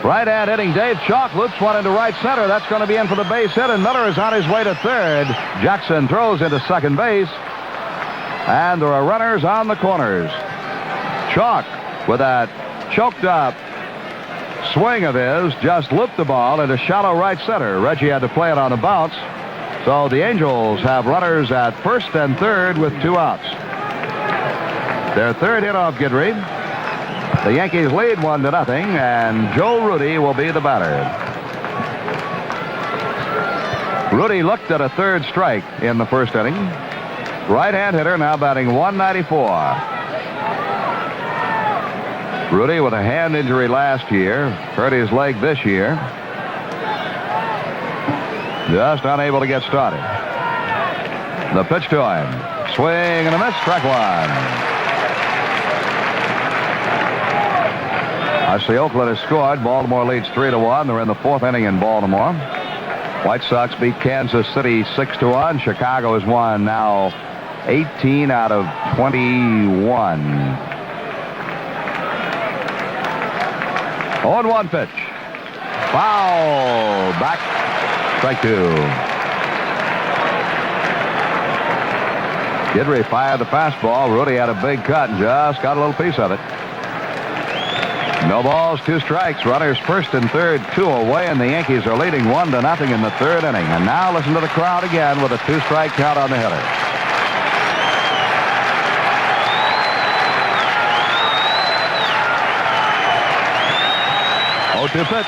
[SPEAKER 2] Right-hand hitting Dave Chalk loops one into right center. That's going to be in for the base hit, and Miller is on his way to 3rd. Jackson throws into second base, and there are runners on the corners. Chalk, with that choked up swing of his, just looped the ball into shallow right center. Reggie had to play it on a bounce. So the Angels have runners at 1st and 3rd with 2 outs. Their 3rd hit off Guidry. The Yankees lead 1-0, and Joe Rudy will be the batter. Rudy looked at a 3rd strike in the 1st inning. Right-hand hitter, now batting 194. Rudy with a hand injury last year, hurt his leg this year. Just unable to get started. The pitch to him. Swing and a miss, strike one. I see Oakland has scored. Baltimore leads 3-1. They're in the 4th inning in Baltimore. White Sox beat Kansas City 6-1. Chicago has won now 18 out of 21. 0-1 pitch. Foul. Back. Strike 2. Guidry fired the fastball. Rudy had a big cut and just got a little piece of it. No balls, 2 strikes. Runners 1st and 3rd, 2 away, and the Yankees are leading 1-0 in the 3rd inning. And now listen to the crowd again with a 2-strike count on the hitter. Oh, 2 pitch.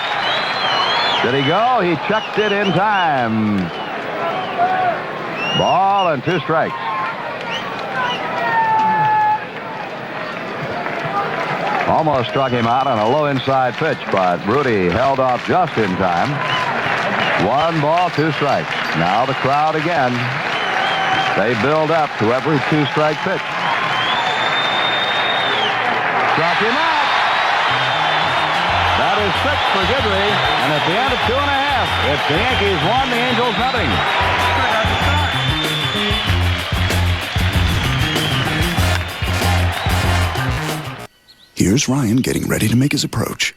[SPEAKER 2] Did he go? He checked it in time. Ball and 2 strikes. Almost struck him out on a low inside pitch, but Rudy held off just in time. 1 ball, 2 strikes. Now the crowd again. They build up to every 2-strike pitch. Struck him out. That is 6 for Guidry, and at the end of 2.5, it's the Yankees 1, the Angels nothing.
[SPEAKER 4] Here's Ryan getting ready to make his approach.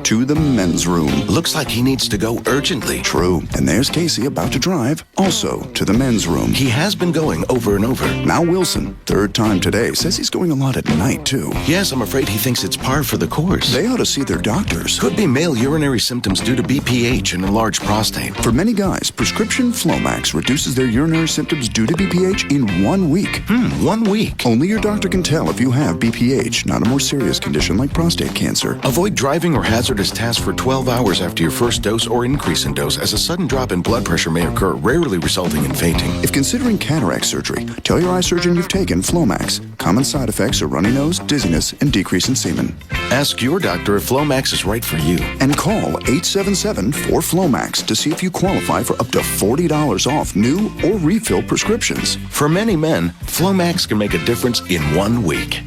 [SPEAKER 4] To the men's room.
[SPEAKER 8] Looks like he needs to go urgently.
[SPEAKER 4] True. And there's Casey about to drive, also to the men's room.
[SPEAKER 8] He has been going over and over.
[SPEAKER 4] Now Wilson, third time today, says he's going a lot at night, too.
[SPEAKER 8] Yes, I'm afraid he thinks it's par for the course.
[SPEAKER 4] They ought to see their doctors.
[SPEAKER 8] Could be male urinary symptoms due to BPH and enlarged prostate.
[SPEAKER 4] For many guys, prescription Flomax reduces their urinary symptoms due to BPH in 1 week.
[SPEAKER 8] 1 week.
[SPEAKER 4] Only your doctor can tell if you have BPH, not a more serious condition like prostate cancer.
[SPEAKER 8] Avoid driving or hazardous tasks for 12 hours after your first dose or increase in dose, as a sudden drop in blood pressure may occur, rarely resulting in fainting.
[SPEAKER 4] If considering cataract surgery, tell your eye surgeon you've taken Flomax. Common side effects are runny nose, dizziness, and decrease in semen.
[SPEAKER 8] Ask your doctor if Flomax is right for you.
[SPEAKER 4] And call 877-4FLOMAX to see if you qualify for up to $40 off new or refill prescriptions.
[SPEAKER 8] For many men, Flomax can make a difference in 1 week.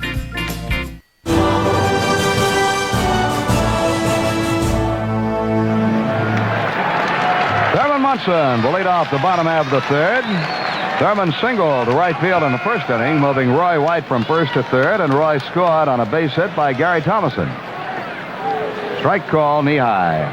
[SPEAKER 2] Munson will lead off the bottom half of the third. Thurman singled to right field in the first inning, moving Roy White from first to third, and Roy scored on a base hit by Gary Thomason. Strike call, knee high.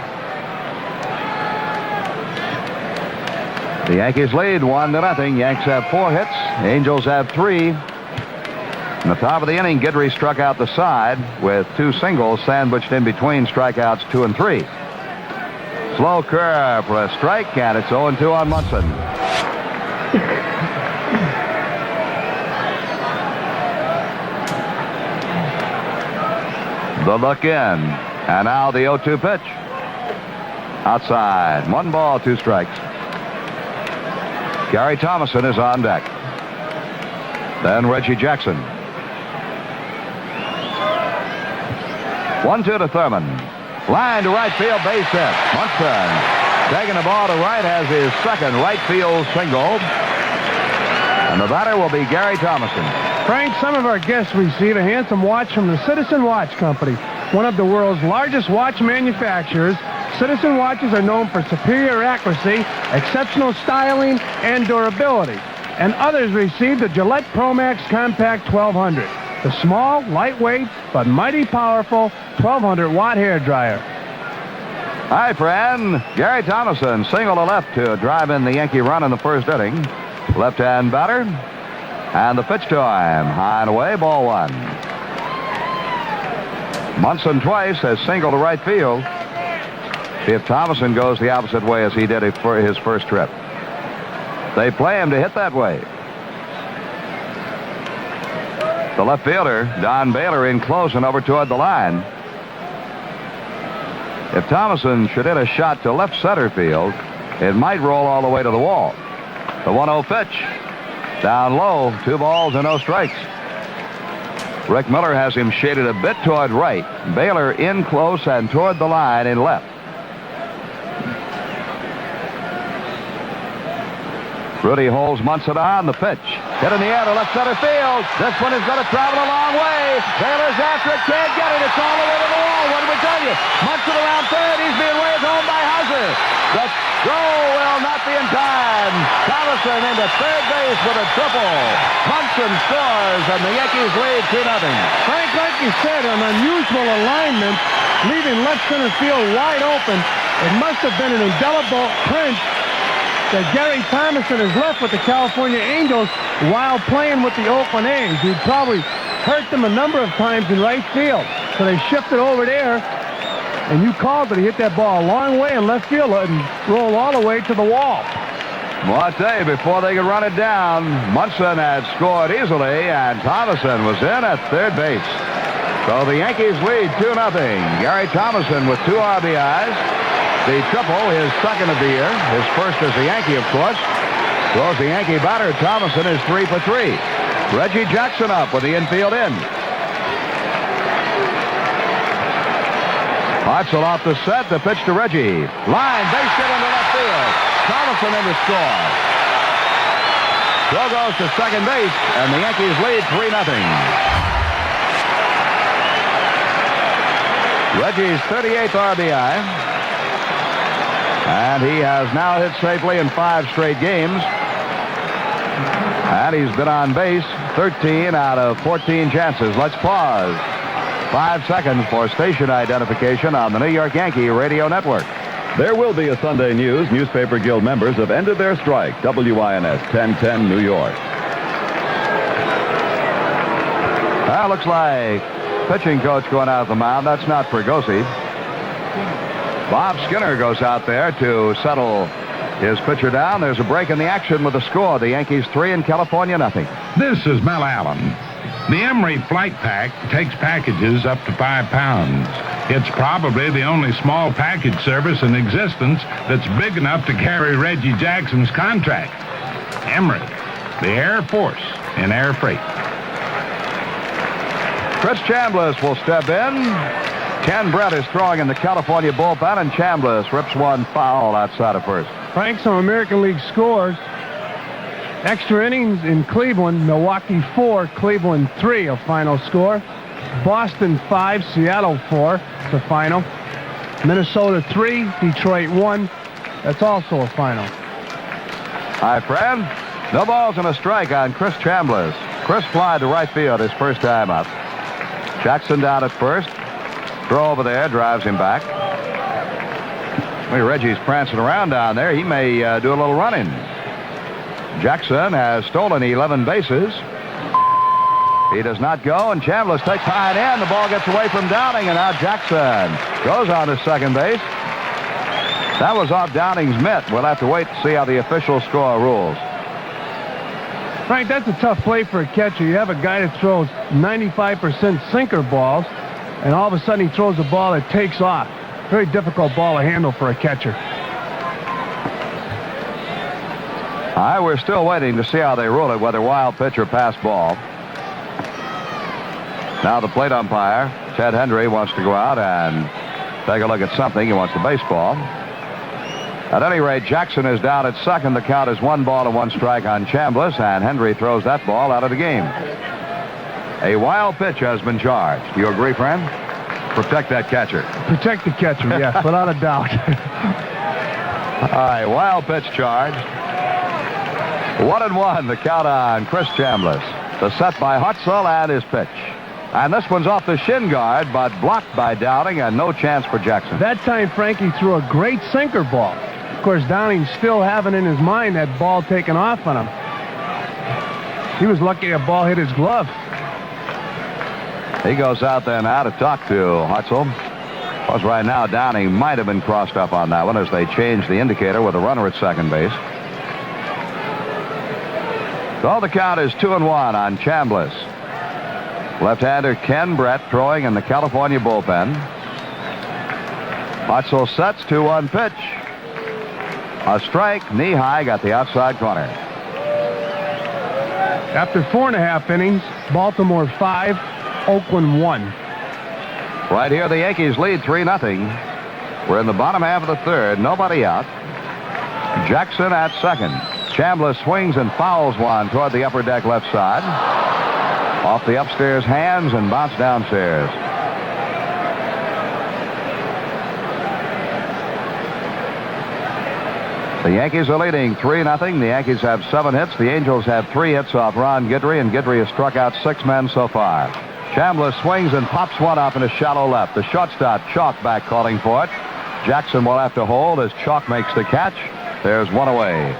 [SPEAKER 2] The Yankees lead 1-0. Yanks have 4 hits. Angels have 3. In the top of the inning, Guidry struck out the side with 2 singles sandwiched in between strikeouts 2 and 3. Slow curve for a strike, and it's 0-2 on Munson. The look in, and now the 0-2 pitch. Outside, 1 ball, 2 strikes. Gary Thomason is on deck. Then Reggie Jackson. 1-2 to Thurman. Line to right field, base hit. Munson taking the ball to right, has his second right field single. And the batter will be Gary Thomason.
[SPEAKER 3] Frank, some of our guests receive a handsome watch from the Citizen Watch Company, one of the world's largest watch manufacturers. Citizen watches are known for superior accuracy, exceptional styling, and durability. And others receive the Gillette ProMax Compact 1200. The small, lightweight, but mighty powerful 1200-watt hair dryer.
[SPEAKER 2] Hi, friend. Gary Thomason single to left to drive in the Yankee run in the first inning. Left-hand batter. And the pitch to him. High and away, ball 1. Munson twice has singled to right field. See if Thomason goes the opposite way as he did for his first trip. They play him to hit that way. The left fielder, Don Baylor, in close and over toward the line. If Thomason should hit a shot to left center field, it might roll all the way to the wall. The 1-0 pitch. Down low, 2 balls and no strikes. Rick Miller has him shaded a bit toward right. Baylor in close and toward the line in left. Rudy holds Munson on the pitch. Hit in the air to left center field. This one is going to travel a long way. Baylor's after it. Can't get it. It's all the way to the wall. What did we tell you? Munson around third. He's being waved home by Hauser. The throw will not be in time. Thomason into third base with a triple. Munson scores, and the Yankees lead 2-0.
[SPEAKER 3] Frank, like you said, an unusual alignment, leaving left center field wide open. It must have been an indelible print that Gary Thomason has left with the California Angels while playing with the Oakland A's. He'd probably hurt them a number of times in right field. So they shifted over there, and you called that he hit that ball a long way in left field and rolled all the way to the wall.
[SPEAKER 2] Well, I tell you, before they could run it down, Munson had scored easily, and Thomason was in at third base. So the Yankees lead 2-0. Gary Thomason with 2 RBIs. The triple, his second of the year. His first as a Yankee, of course. So as the Yankee batter, Thomason is 3 for 3. Reggie Jackson up with the infield in. Hartzell off the set. The pitch to Reggie. Line, base hit into left field. Thomason in to score. Throw goes to second base, and the Yankees lead 3-0. Reggie's 38th RBI. And he has now hit safely in 5 straight games. And he's been on base 13 out of 14 chances. Let's pause. 5 seconds for station identification on the New York Yankee Radio Network.
[SPEAKER 1] There will be a Sunday News. Newspaper Guild members have ended their strike. WINS 1010 New York.
[SPEAKER 2] Well, looks like pitching coach going out of the mound. That's not Fregosi. Bob Skinner goes out there to settle his pitcher down. There's a break in the action with the score. The Yankees 3 and California nothing.
[SPEAKER 5] This is Mel Allen. The Emery Flight Pack takes packages up to 5 pounds. It's probably the only small package service in existence that's big enough to carry Reggie Jackson's contract. Emery, the Air Force in air freight.
[SPEAKER 2] Chris Chambliss will step in. Ken Brett is throwing in the California bullpen, and Chambliss rips one foul outside of first.
[SPEAKER 3] Frank, some American League scores. Extra innings in Cleveland, Milwaukee 4, Cleveland 3, a final score. Boston 5, Seattle 4, the final. Minnesota 3, Detroit 1. That's also a final.
[SPEAKER 2] Hi, friend. No balls and a strike on Chris Chambliss. Chris fly to right field his first time up. Jackson down at first. Throw over there, drives him back. Reggie's prancing around down there. He may do a little running. Jackson has stolen 11 bases. He does not go, and Chambliss takes high and in. The ball gets away from Downing, and now Jackson goes on to second base. That was off Downing's mitt. We'll have to wait to see how the official score rules.
[SPEAKER 3] Frank, that's a tough play for a catcher. You have a guy that throws 95% sinker balls, and all of a sudden he throws a ball that takes off. Very difficult ball to handle for a catcher.
[SPEAKER 2] All right, we're still waiting to see how they rule it, whether wild pitch or pass ball. Now the plate umpire, Ted Hendry, wants to go out and take a look at something. He wants the baseball. At any rate, Jackson is down at second. The count is 1 ball and 1 strike on Chambliss, and Hendry throws that ball out of the game. A wild pitch has been charged. Do you agree, friend? Protect that catcher.
[SPEAKER 3] Protect the catcher, yes, without a doubt.
[SPEAKER 2] All right, wild pitch charged. 1-1, the count on Chris Chambliss. The set by Hutzel and his pitch. And this one's off the shin guard, but blocked by Downing, and no chance for Jackson.
[SPEAKER 3] That time, Frankie threw a great sinker ball. Of course, Downing still having in his mind that ball taken off on him. He was lucky that ball hit his glove.
[SPEAKER 2] He goes out there now to talk to Hutzel. Because right now, Downing might have been crossed up on that one as they changed the indicator with a runner at second base. So the count is 2-1 on Chambliss. Left-hander Ken Brett throwing in the California bullpen. Hutzel sets 2-1 pitch. A strike, knee high, got the outside corner.
[SPEAKER 3] After 4.5 innings, Baltimore 5, Oakland 1.
[SPEAKER 2] Right here, the Yankees lead 3-0. We're in the bottom half of the third. Nobody out. Jackson at second. Chambliss swings and fouls one toward the upper deck left side. Off the upstairs hands and bounce downstairs. The Yankees are leading 3-0. The Yankees have 7 hits. The Angels have 3 hits off Ron Guidry, and Guidry has struck out 6 men so far. Chambliss swings and pops one up in a shallow left. The shortstop, Chalk, back calling for it. Jackson will have to hold as Chalk makes the catch. There's one away.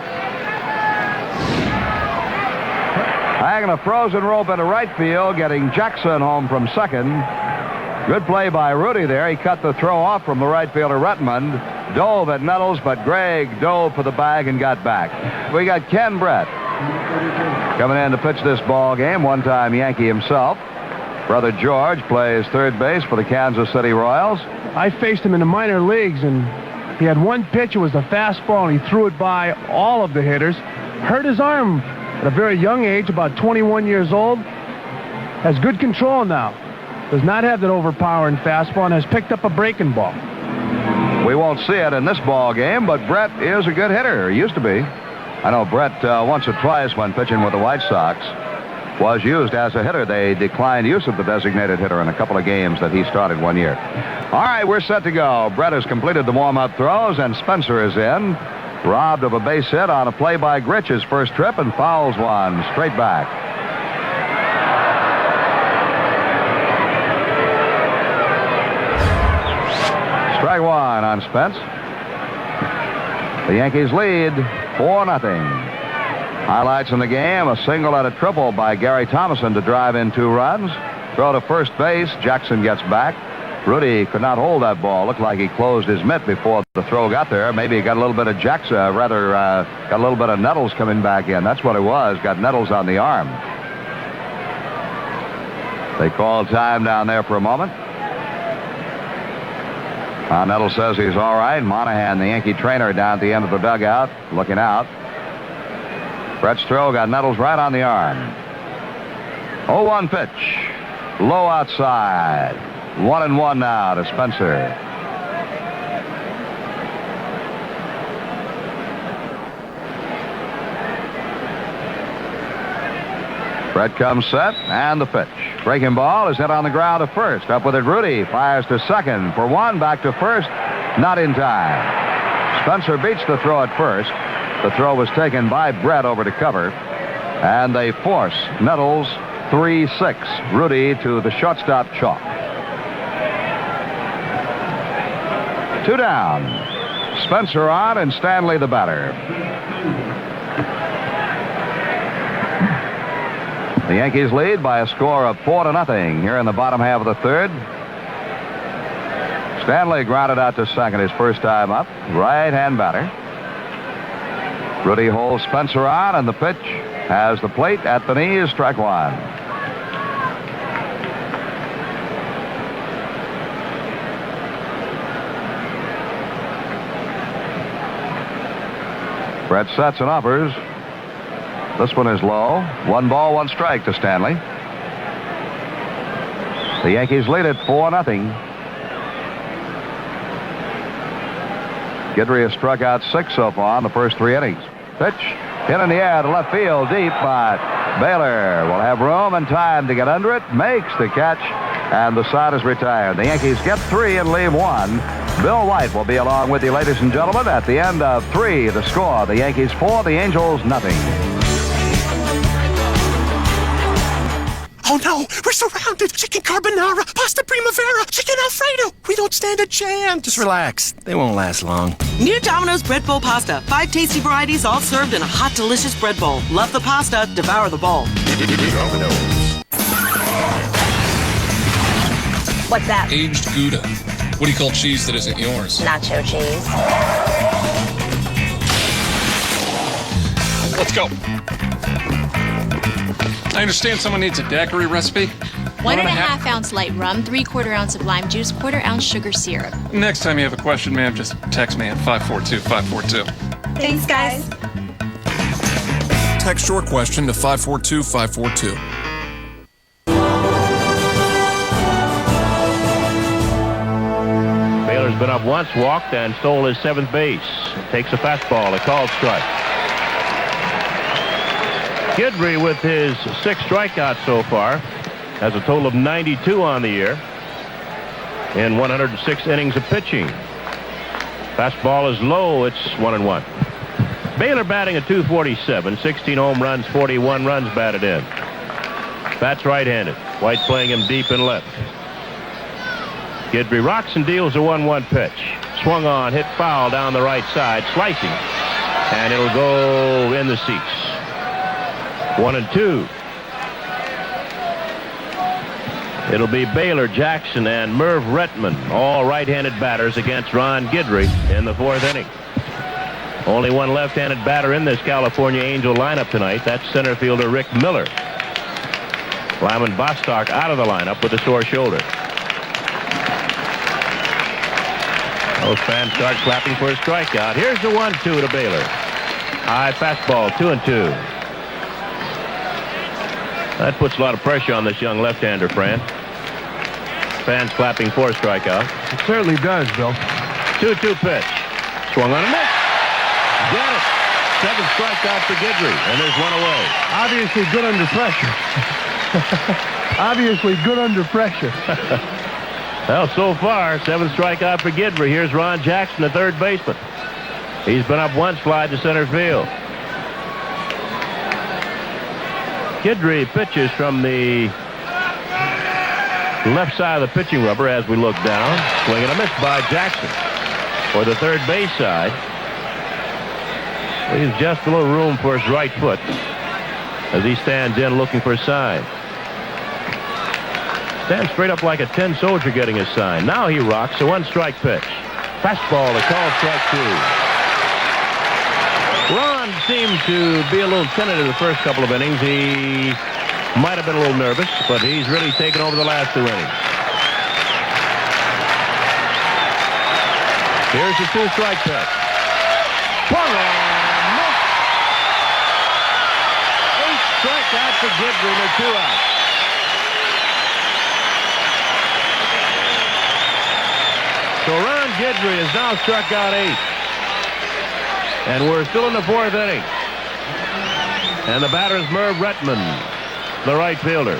[SPEAKER 2] Hanging a frozen rope into right field, getting Jackson home from second. Good play by Rudy there. He cut the throw off from the right fielder, Retmund. Dove at Nettles, but Gregg dove for the bag and got back. We got Ken Brett coming in to pitch this ball game. One-time Yankee himself. Brother George plays third base for the Kansas City Royals.
[SPEAKER 3] I faced him in the minor leagues, and he had one pitch. It was a fastball, and he threw it by all of the hitters. Hurt his arm at a very young age, about 21 years old. Has good control now. Does not have that overpowering fastball and has picked up a breaking ball.
[SPEAKER 2] We won't see it in this ball game, but Brett is a good hitter. He used to be. I know Brett once or twice when pitching with the White Sox was used as a hitter. They declined use of the designated hitter in a couple of games that he started one year. All right, we're set to go. Brett has completed the warm-up throws, and Spencer is in. Robbed of a base hit on a play by Grich his first trip, and fouls one straight back. Strike one on Spence. The Yankees lead 4-0. Highlights in the game, a single and a triple by Gary Thomason to drive in 2 runs. Throw to first base. Jackson gets back. Rudy could not hold that ball. Looked like he closed his mitt before the throw got there. Maybe he got a little bit of got a little bit of Nettles coming back in. That's what it was. Got Nettles on the arm. They called time down there for a moment. Nettles says he's all right. Monahan, the Yankee trainer, down at the end of the dugout, looking out. Brett's throw got Nettles right on the arm. 0-1 pitch. Low outside. 1-1 now to Spencer. Brett comes set, and the pitch. Breaking ball is hit on the ground to first. Up with it, Rudy fires to second for 1, back to first. Not in time. Spencer beats the throw at first. The throw was taken by Brett over to cover, and they force Nettles 3-6. Rudy to the shortstop chalk. 2 down. Spencer on and Stanley the batter. The Yankees lead by a score of 4-0 here in the bottom half of the third. Stanley grounded out to second his first time up. Right-hand batter. Rudy holds Spencer on, and the pitch has the plate at the knees. Strike one. Brett sets and offers. This one is low. 1 ball, 1 strike to Stanley. The Yankees lead it 4-0. Guidry has struck out 6 so far in the first 3 innings. Pitch hit in the air to left field deep, but Baylor will have room and time to get under it. Makes the catch, and the side is retired. The Yankees get 3 and leave 1. Bill White will be along with you, ladies and gentlemen, at the end of 3. The score: the Yankees 4, the Angels nothing.
[SPEAKER 9] Oh no, we're surrounded. Chicken carbonara, pasta primavera, chicken alfredo. We don't stand a chance.
[SPEAKER 10] Just relax. They won't last long.
[SPEAKER 15] New Domino's Bread Bowl Pasta. 5 tasty varieties all served in a hot, delicious bread bowl. Love the pasta, devour the bowl.
[SPEAKER 6] What's that?
[SPEAKER 7] Aged Gouda. What do you call cheese that isn't yours?
[SPEAKER 6] Nacho cheese.
[SPEAKER 7] Let's go. I understand someone needs a daiquiri recipe.
[SPEAKER 6] 1.5 ounce light rum, 3/4 ounce of lime juice, 1/4 ounce sugar syrup.
[SPEAKER 7] Next time you have a question, ma'am, just text me at 542-542.
[SPEAKER 6] Thanks, guys.
[SPEAKER 7] Text your question to 542-542.
[SPEAKER 17] Baylor's been up once, walked, and stole his 7th base. Takes a fastball, a called strike. Guidry, with his 6 strikeouts so far, has a total of 92 on the year in 106 innings of pitching. Fastball is low. It's 1-1. Baylor batting at .247, 16 home runs, 41 runs batted in. Bats right-handed. White playing him deep and left. Guidry rocks and deals a 1-1 pitch. Swung on, hit foul down the right side, slicing, and it'll go in the seats. 1-2. It'll be Baylor, Jackson, and Merv Retman, all right-handed batters against Ron Guidry in the 4th inning. Only one left-handed batter in this California Angel lineup tonight. That's center fielder Rick Miller. Lyman Bostock out of the lineup with a sore shoulder. Those fans start clapping for a strikeout. Here's the 1-2 to Baylor. High fastball, 2-2. That puts a lot of pressure on this young left-hander, Fran. Fans clapping for a strikeout.
[SPEAKER 3] It certainly does, Bill.
[SPEAKER 17] 2-2 pitch. Swung on a miss. Got it. 7th strikeout for Guidry, and there's one away.
[SPEAKER 3] Obviously good under pressure. Obviously good under pressure.
[SPEAKER 17] Well, so far, 7th strikeout for Guidry. Here's Ron Jackson, the 3rd baseman. He's been up once, fly to center field. Guidry pitches from the left side of the pitching rubber as we look down. Swing and a miss by Jackson. For the third base side, leaves just a little room for his right foot as he stands in looking for a sign. Stands straight up like a 10 soldier getting his sign. Now he rocks a 1-strike pitch. Fastball to call strike 2. Ron seemed to be a little tentative the first couple of innings. He might have been a little nervous, but he's really taken over the last 2 innings. Here's the 2-strike pitch. Swung and missed. 8 strikeouts for Guidry and 2 outs. So Ron Guidry has now struck out 8. And we're still in the 4th inning. And the batter is Merv Retman, the right fielder.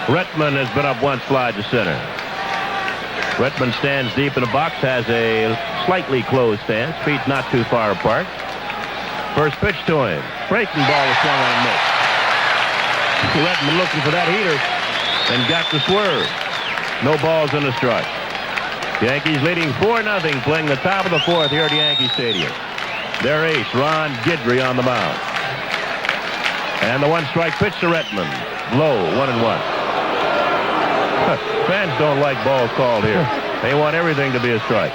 [SPEAKER 17] Retman has been up 1 slide to center. Retman stands deep in the box, has a slightly closed stance, feet not too far apart. First pitch to him. Breaking ball is swung on and missed. Retman looking for that heater and got the swerve. No balls in the strike. Yankees leading 4-0, playing the top of the 4th here at Yankee Stadium. Their ace, Ron Guidry, on the mound. And the 1-strike pitch to Retman. Low, 1-1. Fans don't like balls called here. They want everything to be a strike.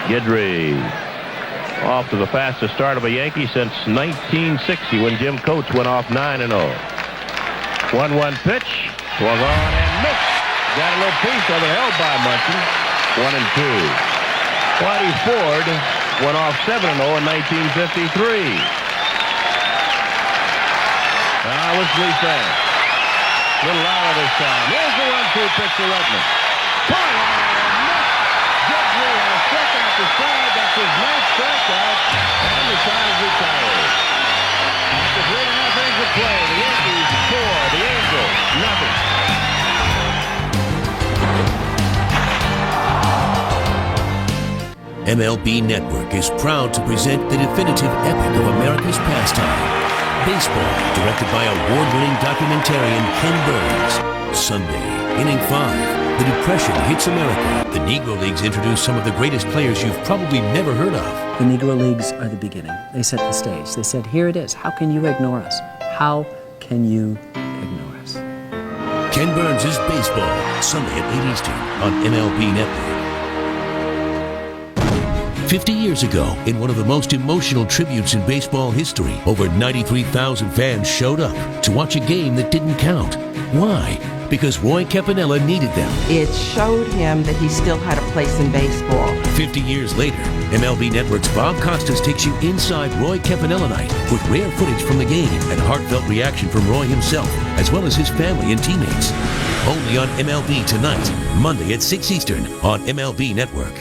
[SPEAKER 17] Guidry off to the fastest start of a Yankee since 1960 when Jim Coates went off 9-0. 1-1 pitch. Swung on and missed. Got a little piece of it held by Munson. 1-2. Whitey Ford went off 7-0 in 1953. Listen to these fans. A little louder this time. Here's the 1-2 pitch to Retman. Swung on and missed. Guidry has struck out the side. That's his 9th strikeout. And the side is retired. After 3.5 innings of play, the Yankees 4, the Angels nothing.
[SPEAKER 19] MLB Network is proud to present the definitive epic of America's pastime, baseball, directed by award-winning documentarian Ken Burns. Sunday, Inning 5, the Depression hits America. The Negro Leagues introduce some of the greatest players you've probably never heard of.
[SPEAKER 11] The Negro Leagues are the beginning. They set the stage. They said, here it is. How can you ignore us? How can you ignore us?
[SPEAKER 19] Ken Burns' Baseball, Sunday at 8 Eastern on MLB Network. 50 years ago, in one of the most emotional tributes in baseball history, over 93,000 fans showed up to watch a game that didn't count. Why? Because Roy Campanella needed them.
[SPEAKER 12] It showed him that he still had a place in baseball.
[SPEAKER 19] 50 years later, MLB Network's Bob Costas takes you inside Roy Campanella night with rare footage from the game and heartfelt reaction from Roy himself, as well as his family and teammates. Only on MLB Tonight, Monday at 6 Eastern on MLB Network.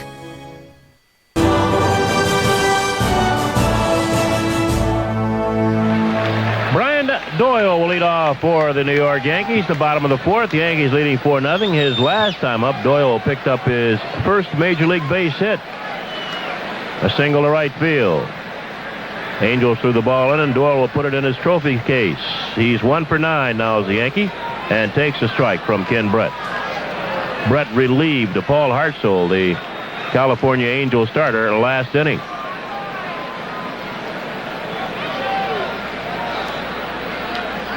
[SPEAKER 17] Doyle will lead off for the New York Yankees. The bottom of the 4th. The Yankees leading 4-0. His last time up, Doyle picked up his first Major League base hit. A single to right field. Angels threw the ball in, and Doyle will put it in his trophy case. He's 1 for 9 now as a Yankee and takes a strike from Ken Brett. Brett relieved Paul Hartzell, the California Angel starter, in the last inning.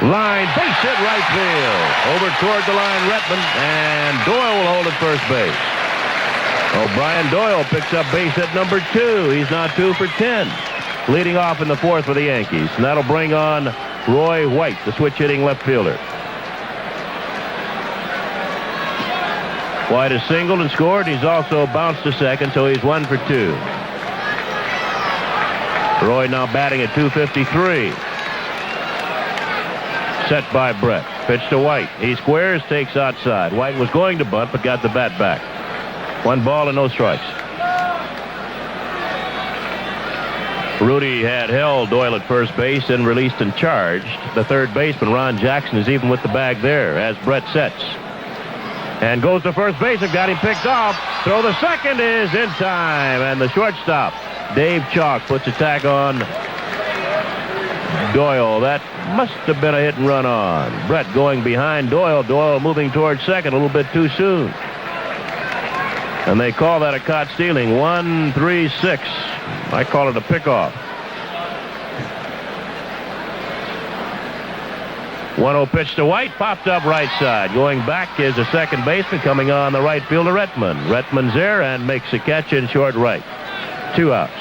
[SPEAKER 17] Line, base hit right field. Over toward the line, Retman, and Doyle will hold at first base. O'Brien Doyle picks up base hit number 2. He's now 2 for 10. Leading off in the 4th for the Yankees. And that'll bring on Roy White, the switch-hitting left fielder. White has singled and scored. He's also bounced to second, so he's 1 for 2. Roy now batting at 253. Set by Brett. Pitch to White. He squares, takes outside. White was going to bunt, but got the bat back. 1 ball and no strikes. Rudy had held Doyle at first base and released and charged. The third baseman, Ron Jackson, is even with the bag there as Brett sets. And goes to first base and got him picked off. Throw the second is in time. And the shortstop, Dave Chalk, puts a tag on Doyle. That must have been a hit and run on. Brett going behind Doyle. Doyle moving towards second a little bit too soon. And they call that a caught stealing. 1-3-6. I call it a pickoff. 1-0 pitch to White, popped up right side. Going back is the second baseman coming on the right fielder, Retman. Retman's there and makes a catch in short right. 2 outs.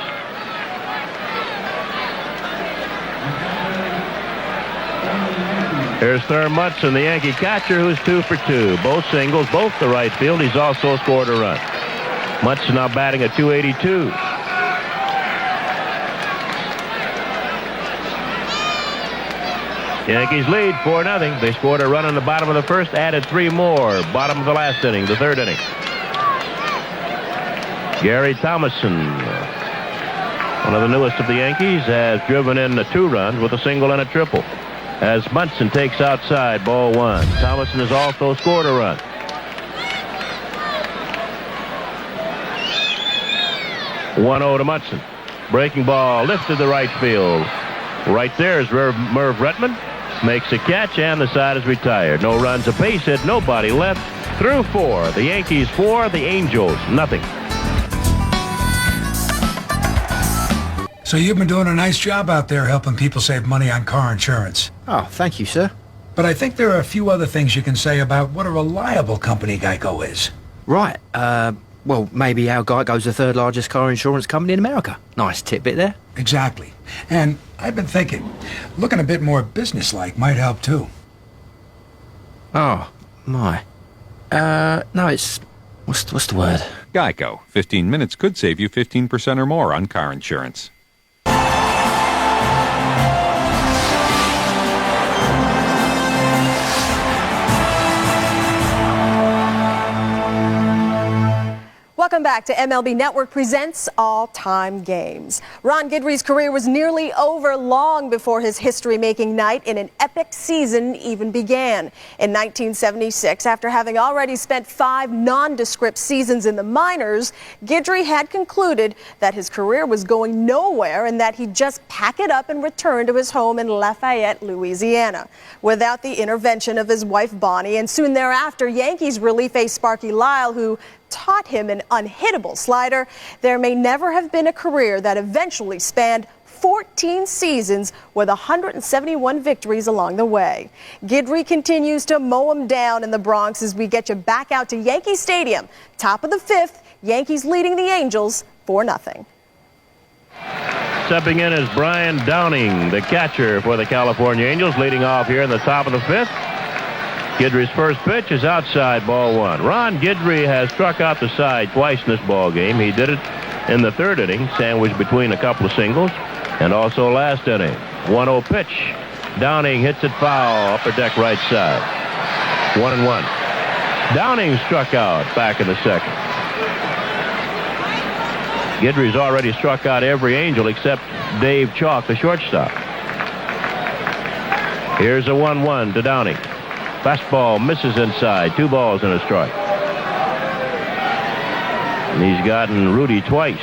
[SPEAKER 17] Here's Thurm Munson, the Yankee catcher, who's 2 for 2. Both singles, both to right field. He's also scored a run. Munson now batting at .282. Yankees lead 4-0. They scored a run in the bottom of the first, added 3 more. Bottom of the last inning, the third inning. Gary Thomason, one of the newest of the Yankees, has driven in 2 runs with a single and a triple. As Munson takes outside, ball 1. Thomason has also scored a run. .1-0 to Munson. Breaking ball lifted to right field. Right there is Merv Retman. Makes a catch, and the side is retired. No runs, a base hit, nobody left. Through 4. The Yankees 4, the Angels nothing.
[SPEAKER 13] So you've been doing a nice job out there helping people save money on car insurance.
[SPEAKER 10] Oh, thank you, sir.
[SPEAKER 13] But I think there are a few other things you can say about what a reliable company Geico is.
[SPEAKER 10] Right. Well, maybe how Geico's the 3rd largest car insurance company in America. Nice tidbit there.
[SPEAKER 13] Exactly. And I've been thinking, looking a bit more businesslike might help too.
[SPEAKER 10] Oh, my. No, it's... What's the word?
[SPEAKER 14] Geico. 15 minutes could save you 15% or more on car insurance.
[SPEAKER 16] Welcome back to MLB Network Presents All-Time Games. Ron Guidry's career was nearly over long before his history-making night in an epic season even began. In 1976, after having already spent 5 nondescript seasons in the minors, Guidry had concluded that his career was going nowhere and that he'd just pack it up and return to his home in Lafayette, Louisiana. Without the intervention of his wife Bonnie, and soon thereafter, Yankees relief ace Sparky Lyle, who taught him an unhittable slider, there may never have been a career that eventually spanned 14 seasons with 171 victories along the way. Guidry continues to mow him down in the Bronx as we get you back out to Yankee Stadium. Top of the 5th, Yankees leading the Angels 4-0.
[SPEAKER 17] Stepping in is Brian Downing, the catcher for the California Angels, leading off here in the top of the 5th. Guidry's first pitch is outside, ball 1. Ron Guidry has struck out the side twice in this ball game. He did it in the 3rd inning, sandwiched between a couple of singles, and also last inning. 1-0 pitch. Downing hits it foul, upper deck right side. 1-1. Downing struck out back in the 2nd. Guidry's already struck out every Angel except Dave Chalk, the shortstop. Here's a 1-1 to Downing. Fastball misses inside. 2 balls and a strike. And he's gotten Rudy twice.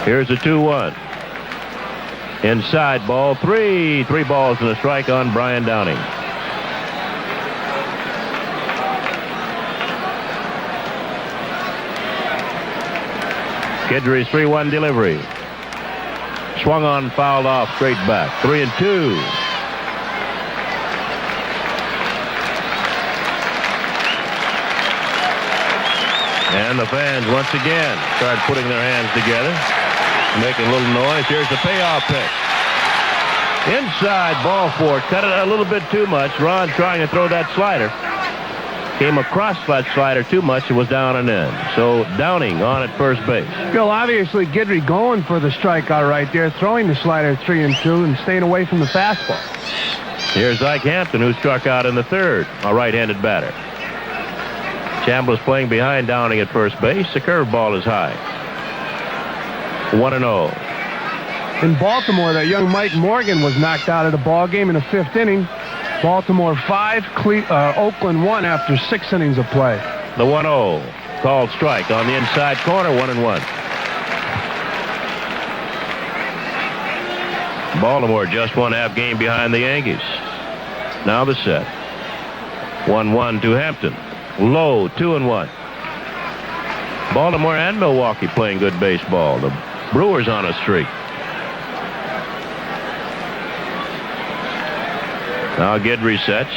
[SPEAKER 17] Here's a 2-1. Inside ball 3. 3 balls and a strike on Brian Downing. Guidry's 3-1 delivery. Swung on, fouled off, straight back. 3-2. And the fans once again start putting their hands together, making a little noise. Here's the payoff pitch. Inside, ball 4. Cut it a little bit too much. Ron trying to throw that slider. Came across that slider too much. It was down and in. So Downing on at first base.
[SPEAKER 3] Bill, obviously Guidry going for the strikeout right there, throwing the slider 3-2 and staying away from the fastball.
[SPEAKER 17] Here's Ike Hampton, who struck out in the 3rd, a right-handed batter. Chambliss playing behind Downing at first base. The curveball is high. 1-0.
[SPEAKER 3] In Baltimore, that young Mike Morgan was knocked out of the ball game in the 5th inning. Baltimore 5, Oakland 1 after 6 innings of play.
[SPEAKER 17] The 1-0 called strike on the inside corner. 1-1. Baltimore just one half game behind the Yankees. Now the set. 1-1 to Hampton. Low, 2-1. Baltimore and Milwaukee playing good baseball. The Brewers on a streak. Now Guidry sets.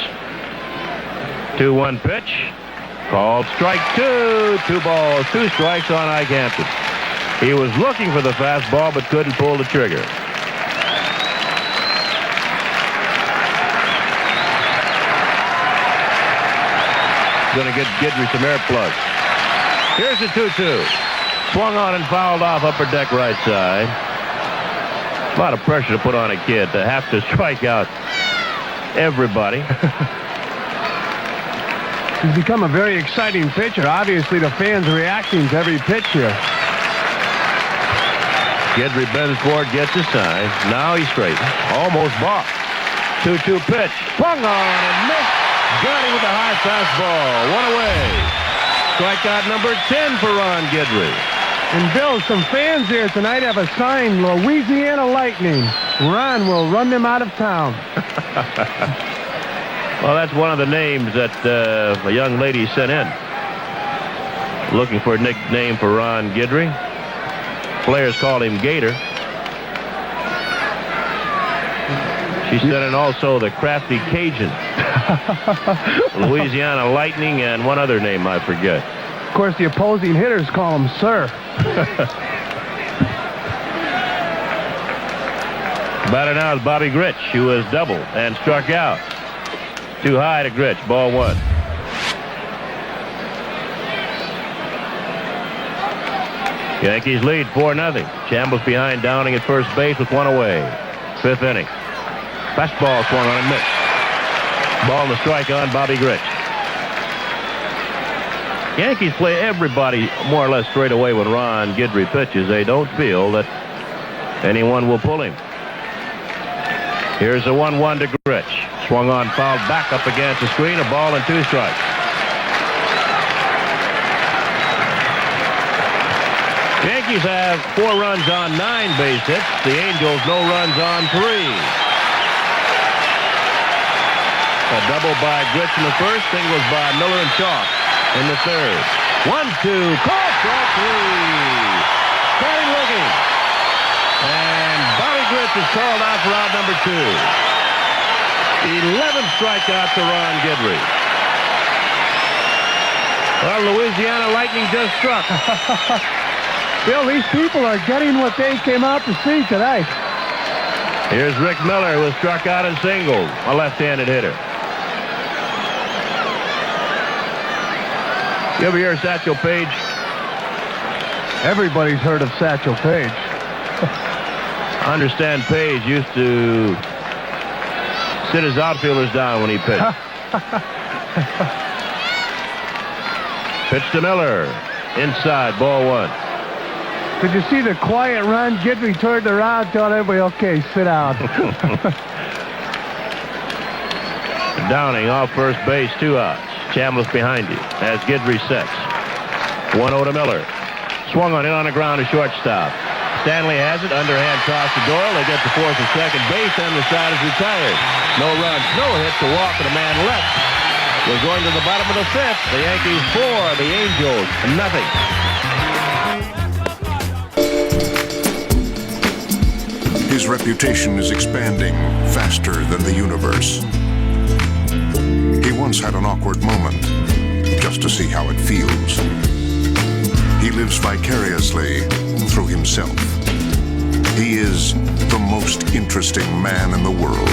[SPEAKER 17] 2-1 pitch. Called strike two. 2 balls, 2 strikes on Ike Hampton. He was looking for the fastball but couldn't pull the trigger. Going to get Guidry some air plug. Here's the 2-2. Swung on and fouled off upper deck right side. A lot of pressure to put on a kid to have to strike out everybody.
[SPEAKER 3] He's become a very exciting pitcher. Obviously, the fans are reacting to every pitch here.
[SPEAKER 17] Guidry bends forward, gets his sign. Now he's straight. Almost balked. 2-2 pitch. Swung on and missed. Got him with a high fastball. 1 away. Strikeout number 10 for Ron Guidry.
[SPEAKER 3] And Bill, some fans here tonight have a sign, Louisiana Lightning. Ron will run them out of town.
[SPEAKER 17] Well, that's one of the names that a young lady sent in. Looking for a nickname for Ron Guidry. Players call him Gator. She sent in also the Crafty Cajun. Louisiana Lightning and one other name I forget.
[SPEAKER 3] Of course, the opposing hitters call him Sir.
[SPEAKER 17] Batter now is Bobby Grich, who was doubled and struck out. Too high to Grich. Ball 1. Yankees lead 4-0. Chambliss behind Downing at first base with 1 away. 5th inning. Fastball swung on and missed. Ball and the strike on Bobby Grich. Yankees play everybody more or less straight away when Ron Guidry pitches. They don't feel that anyone will pull him. Here's a 1-1 to Grich. Swung on, fouled back up against the screen. A ball and 2 strikes. Yankees have 4 runs on 9 base hits. The Angels no runs on 3. A double by Grich in the first. Singles by Miller and Chalk in the third. 1-2. Call strike 3. Starting looking. And Bobby Grich is called out for out number 2. 11 strikeouts to Ron Guidry. Well, Louisiana Lightning just struck.
[SPEAKER 3] Bill, these people are getting what they came out to see tonight.
[SPEAKER 17] Here's Rick Miller, who was struck out in singles, a left-handed hitter. You ever hear of Satchel Paige?
[SPEAKER 3] Everybody's heard of Satchel Paige.
[SPEAKER 17] I understand Paige used to sit his outfielders down when he pitched. Pitch to Miller. Inside, ball 1.
[SPEAKER 3] Did you see the quiet Ron Guidry turned around, telling everybody, okay, sit down.
[SPEAKER 17] Downing off first base, 2 outs. Chambliss behind you as Guidry sets. 1-0 to Miller. Swung on in on the ground to shortstop. Stanley has it. Underhand toss to Doyle. They get to fourth and second base, and the side is retired. No runs, no hits, a walk, and a man left. We're going to the bottom of the 5th. The Yankees 4, the Angels nothing.
[SPEAKER 4] His reputation is expanding faster than the universe. He once had an awkward moment just to see how it feels. He lives vicariously through himself. He is the most interesting man in the world.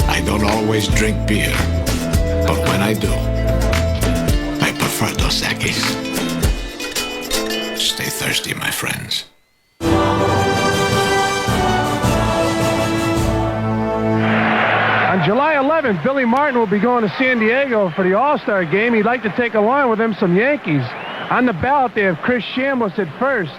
[SPEAKER 18] I don't always drink beer, but when I do, I prefer Dos Equis. Stay thirsty, my friends.
[SPEAKER 3] On July 11th, Billy Martin will be going to San Diego for the All-Star game. He'd like to take along with him some Yankees. On the ballot, they have Chris Chambliss at first,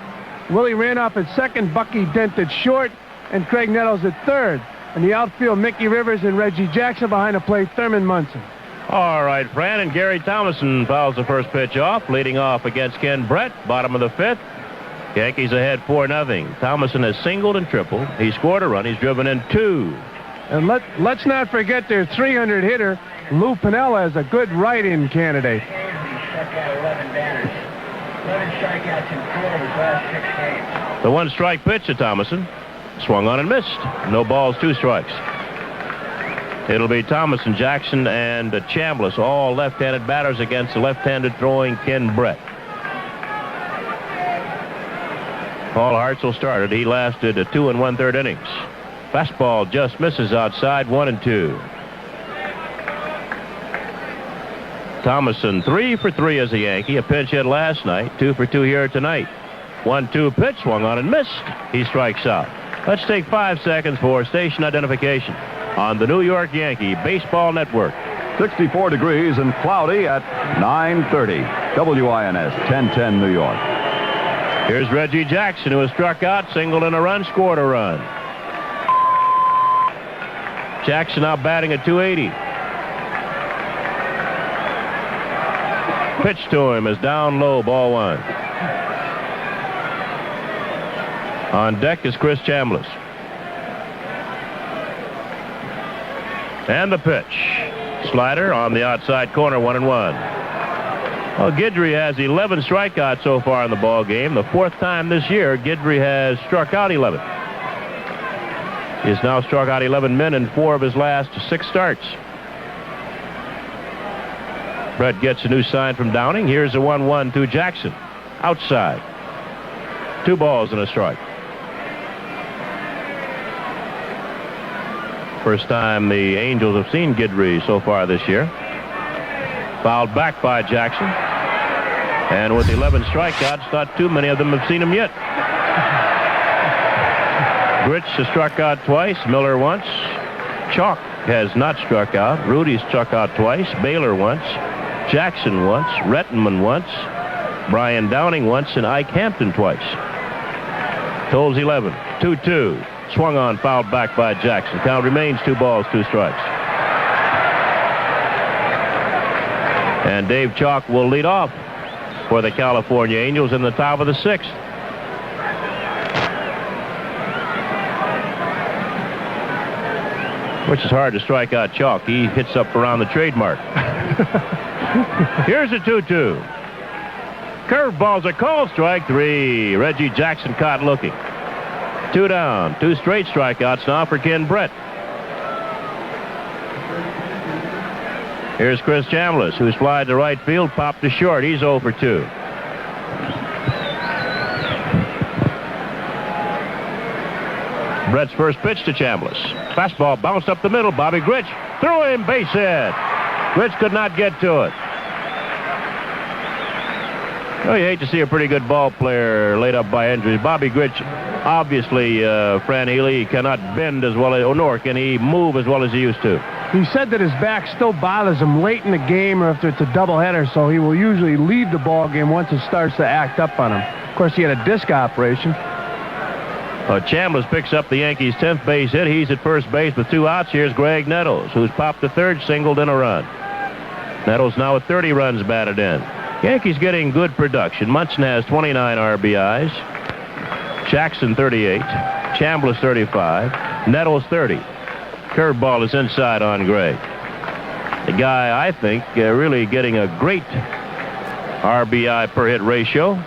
[SPEAKER 3] Willie Randolph at second, Bucky Dent at short, and Craig Nettles at third. In the outfield, Mickey Rivers and Reggie Jackson. Behind the plate, Thurman Munson.
[SPEAKER 17] All right, Fran, and Gary Thomason fouls the first pitch off, leading off against Ken Brett, bottom of the 5th. Yankees ahead 4-0. Thomason has singled and tripled. He scored a run. He's driven in 2.
[SPEAKER 3] And let's not forget their 300 hitter, Lou Piniella, is a good write-in candidate.
[SPEAKER 20] 11 strikeouts in 4 of his last 6 games.
[SPEAKER 17] The 1-strike pitch to Thomason. Swung on and missed. No balls, 2 strikes. It'll be Thomason, Jackson, and Chambliss, all left-handed batters against the left-handed throwing Ken Brett. Paul Hartzell started. He lasted 2 1/3 innings. Fastball just misses outside, 1-2. Thomason 3 for 3 as a Yankee. A pinch hit last night, 2 for 2 here tonight. 1-2 pitch, swung on and missed. He strikes out. Let's take 5 seconds for station identification on the New York Yankee Baseball Network.
[SPEAKER 1] 64 degrees and cloudy at 9:30. WINS 1010 New York.
[SPEAKER 17] Here's Reggie Jackson, who has struck out, singled in a run, scored a run. Jackson now batting at .280. Pitch to him is down low, ball 1. On deck is Chris Chambliss. And the pitch. Slider on the outside corner, 1-1. Well, Guidry has 11 strikeouts so far in the ball game. The 4th time this year, Guidry has struck out 11. He's now struck out 11 men in 4 of his last 6 starts. Brett gets a new sign from Downing. Here's a 1-1 to Jackson. Outside. 2 balls and a strike. First time the Angels have seen Guidry so far this year. Fouled back by Jackson. And with 11 strikeouts, not too many of them have seen him yet. Grich has struck out twice. Miller once. Chalk has not struck out. Rudy's struck out twice. Baylor once. Jackson once. Rettenman once. Brian Downing once. And Ike Hampton twice. Tolles 11. 2-2. Swung on, fouled back by Jackson. Count remains 2 balls, 2 strikes. And Dave Chalk will lead off for the California Angels in the top of the 6th. Which is hard to strike out Chalk. He hits up around the trademark. Here's a 2-2. Curveball's a called, strike 3. Reggie Jackson caught looking. 2 down. 2 straight strikeouts now for Ken Brett. Here's Chris Chambliss, who's flied to right field, popped to short. He's 0 for 2. Brett's first pitch to Chambliss. Fastball bounced up the middle. Bobby Grich threw him, base hit. Grich could not get to it. Oh, you hate to see a pretty good ball player laid up by injuries. Bobby Grich, obviously, Fran Healy, cannot bend as well as, nor can he move as well as he used to.
[SPEAKER 3] He said that his back still bothers him late in the game or if it's a doubleheader, so he will usually leave the ball game once it starts to act up on him. Of course, he had a disc operation.
[SPEAKER 17] Chambliss picks up the Yankees' 10th base hit. He's at first base with 2 outs. Here's Greg Nettles, who's popped the 3rd, singled in a run. Nettles now with 30 runs batted in. Yankees getting good production. Munson has 29 RBIs. Jackson 38. Chambliss 35. Nettles 30. Curveball is inside on Gray. The guy, I think, really getting a great RBI per hit ratio,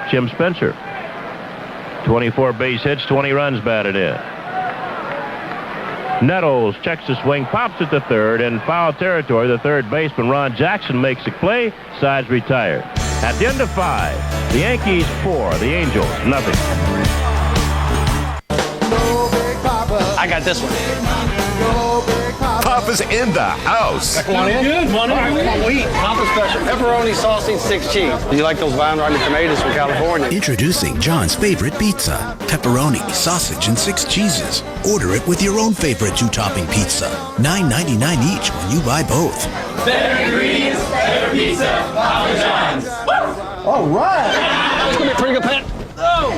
[SPEAKER 17] Jim Spencer. 24 base hits, 20 runs batted in. Nettles checks the swing, pops it to 3rd, in foul territory. The 3rd baseman, Ron Jackson, makes a play. Sides retired. At the end of 5, the Yankees 4, the Angels nothing.
[SPEAKER 21] I got this one.
[SPEAKER 23] Papa's in the house.
[SPEAKER 21] Come on in. Good. Come on in. Come on, we eat. Papa special. Pepperoni, sausage, and 6 cheese. Do you like those vine-riding tomatoes from California?
[SPEAKER 24] Introducing John's favorite pizza. Pepperoni, sausage, and 6 cheeses. Order it with your own favorite 2-topping pizza. $9.99 each when you buy both.
[SPEAKER 21] Better ingredients, better pizza. Papa John's. All right. It's going to be a pretty good pet. Oh.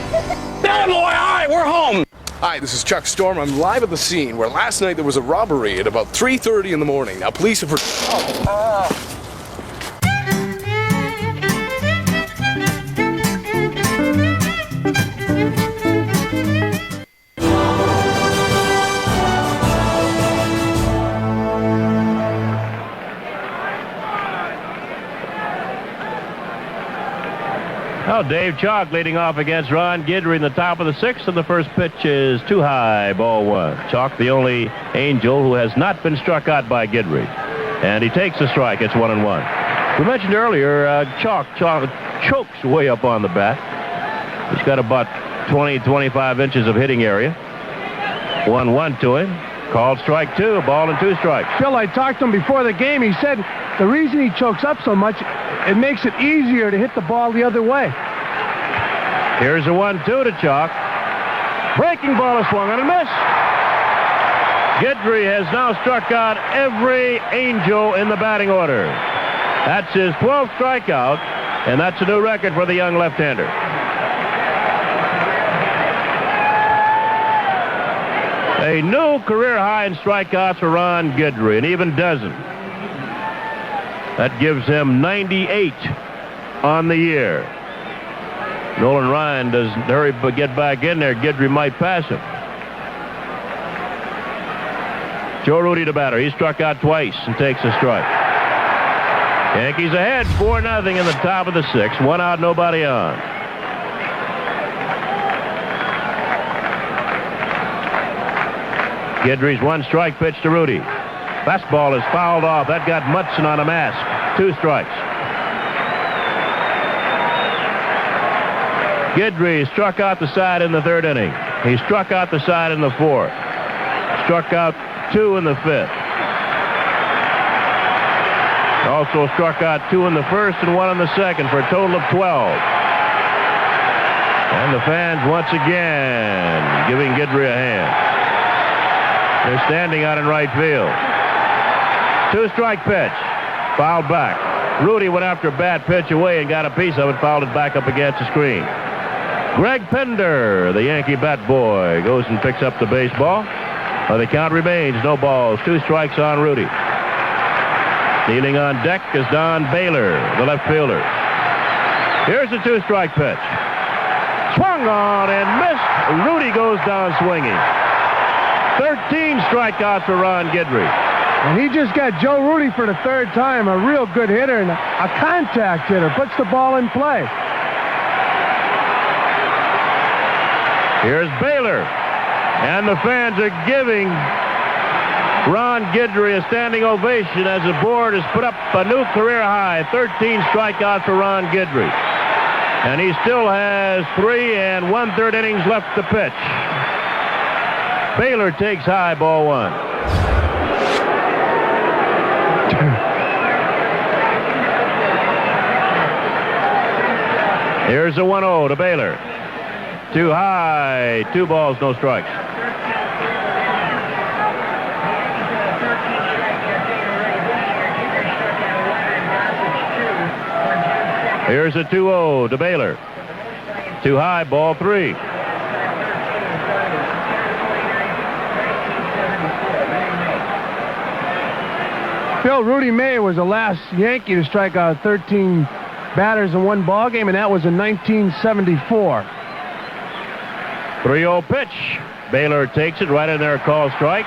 [SPEAKER 21] Damn, boy. All right, we're home.
[SPEAKER 25] Hi, this is Chuck Storm. I'm live at the scene where last night there was a robbery at about 3:30 in the morning. Now, police have...
[SPEAKER 17] Well, Dave Chalk leading off against Ron Guidry in the top of the sixth, and the first pitch is too high, ball one. Chalk, the only Angel who has not been struck out by Guidry. And he takes the strike. It's 1-1. We mentioned earlier, Chalk chokes way up on the bat. He's got about 20-25 inches of hitting area. 1-1 to him. Called strike two, ball and 2 strikes.
[SPEAKER 3] Phil, I talked to him before the game. He said the reason he chokes up so much, it makes it easier to hit the ball the other way.
[SPEAKER 17] Here's a 1-2 to Chalk. Breaking ball is swung on and missed. Guidry has now struck out every Angel in the batting order. That's his 12th strikeout, and that's a new record for the young left-hander. A new career high in strikeouts for Ron Guidry, an even dozen. That gives him 98 on the year. Nolan Ryan doesn't hurry but get back in there. Guidry might pass him. Joe Rudy the batter. He struck out twice and takes a strike. Yankees ahead 4-0 in the top of the sixth. 1 out, nobody on. Guidry's 1-strike pitch to Rudy. Fastball is fouled off. That got Mutson on a mask. 2 strikes. Guidry struck out the side in the 3rd inning. He struck out the side in the 4th. Struck out 2 in the 5th. Also struck out 2 in the 1st and 1 in the 2nd for a total of 12. And the fans once again giving Guidry a hand. They're standing out in right field. 2-strike pitch. Fouled back. Rudy went after a bad pitch away and got a piece of it, fouled it back up against the screen. Greg Pender, the Yankee bat boy, goes and picks up the baseball. The count remains, no balls. 2 strikes on Rudy. Kneeling on deck is Don Baylor, the left fielder. Here's a 2-strike pitch. Swung on and missed. Rudy goes down swinging. 13 strikeouts for Ron Guidry.
[SPEAKER 3] And he just got Joe Rudy for the 3rd time, a real good hitter and a contact hitter. Puts the ball in play.
[SPEAKER 17] Here's Baylor. And the fans are giving Ron Guidry a standing ovation as the board has put up a new career high. 13 strikeouts for Ron Guidry. And he still has 3 1/3 innings left to pitch. Baylor takes high, ball 1. Here's a 1-0 to Baylor. Too high, 2 balls, no strikes. Here's a 2-0 to Baylor. Too high, ball 3.
[SPEAKER 3] Phil, Rudy May was the last Yankee to strike out 13 batters in one ball game, and that was in 1974.
[SPEAKER 17] 3-0 pitch. Baylor takes it right in there, call strike.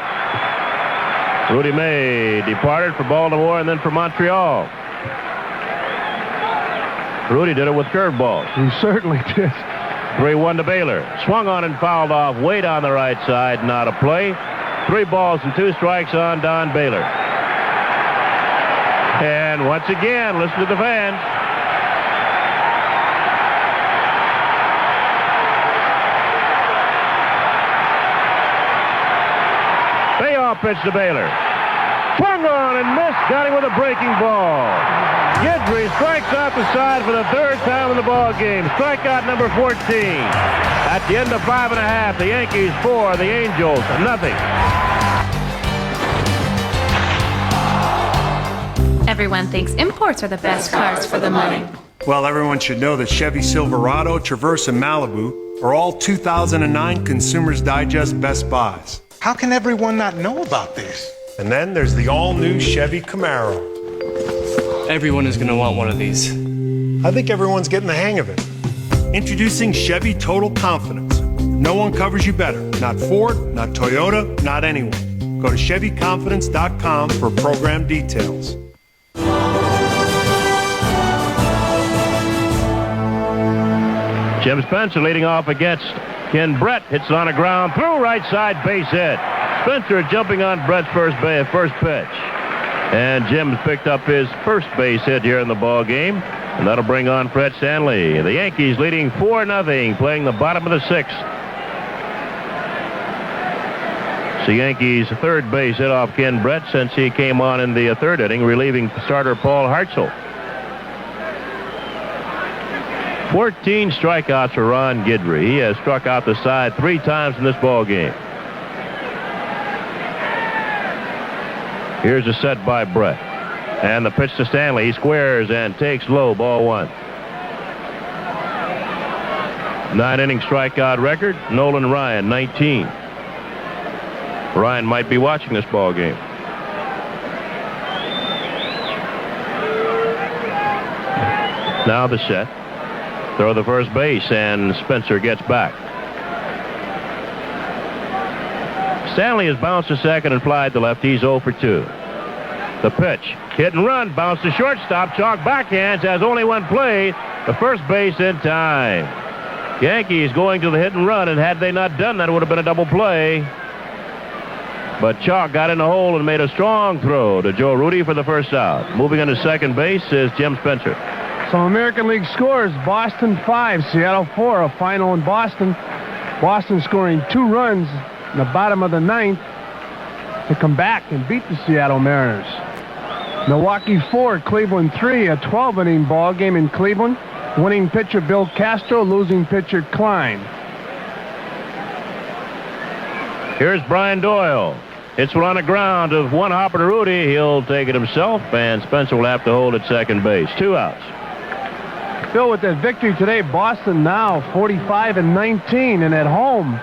[SPEAKER 17] Rudy May departed for Baltimore and then for Montreal. Rudy did it with curveballs.
[SPEAKER 3] He certainly did.
[SPEAKER 17] 3-1 to Baylor. Swung on and fouled off way down the right side. Not a play. 3 balls and 2 strikes on Don Baylor. And once again, listen to the fans. Payoff pitch to Baylor. Swung on and missed. Got him with a breaking ball. Guidry strikes out the side for the 3rd time in the ball game. Strikeout number 14. At the end of 5 1/2, the Yankees 4, the Angels 0.
[SPEAKER 2] Everyone thinks imports are the best cars for the money.
[SPEAKER 5] Well, everyone should know that Chevy Silverado, Traverse, and Malibu are all 2009 Consumers Digest Best Buys. How can everyone not know about this? And then there's the all-new Chevy Camaro.
[SPEAKER 8] Everyone is going to want one of these.
[SPEAKER 5] I think everyone's getting the hang of it. Introducing Chevy Total Confidence. No one covers you better. Not Ford, not Toyota, not anyone. Go to ChevyConfidence.com for program details.
[SPEAKER 22] The 1 2
[SPEAKER 17] Jim Spencer leading off against Ken Brett. Hits it on the ground through right side, base hit. Spencer jumping on Brett's first pitch. And Jim's picked up his first base hit here in the ball game. And that'll bring on Fred Stanley. The Yankees leading 4-0, playing the bottom of the 6th. So Yankees' third base hit off Ken Brett since he came on in the third inning, relieving starter Paul Hartzell. 14 strikeouts for Ron Guidry. He has struck out the side 3 times in this ball game. Here's a set by Brett. And the pitch to Stanley. He squares and takes low, ball 1. 9-inning strikeout record. Nolan Ryan, 19. Ryan might be watching this ball game. Now the set. Throw the first base, and Spencer gets back. Stanley has bounced to second and flied to left. He's 0 for 2. The pitch. Hit and run. Bounce to shortstop. Chalk backhands. Has only one play. The first base in time. Yankees going to the hit and run, and had they not done that, it would have been a double play. But Chalk got in the hole and made a strong throw to Joe Rudy for the first out. Moving on to second base is Jim Spencer.
[SPEAKER 3] So American League scores: Boston 5, Seattle 4. A final in Boston. Boston scoring 2 runs in the bottom of the 9th to come back and beat the Seattle Mariners. Milwaukee 4, Cleveland 3. A 12-inning ball game in Cleveland. Winning pitcher Bill Castro, losing pitcher Klein.
[SPEAKER 17] Here's Brian Doyle. Hits one on the ground of one hopper to Rudy. He'll take it himself, and Spencer will have to hold at second base. 2 outs.
[SPEAKER 3] Phil, with that victory today, Boston now 45-19, and at home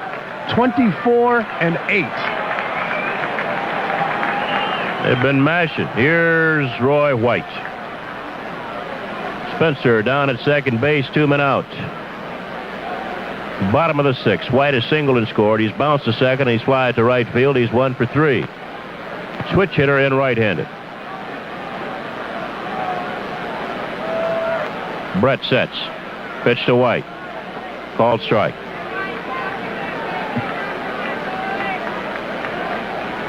[SPEAKER 3] 24-8.
[SPEAKER 17] They've been mashing. Here's Roy White. Spencer down at second base, 2 men out. Bottom of the 6th. White has singled and scored. He's bounced to second. He's flied to right field. He's 1 for 3. Switch hitter in right-handed. Brett sets. Pitch to White. Called strike.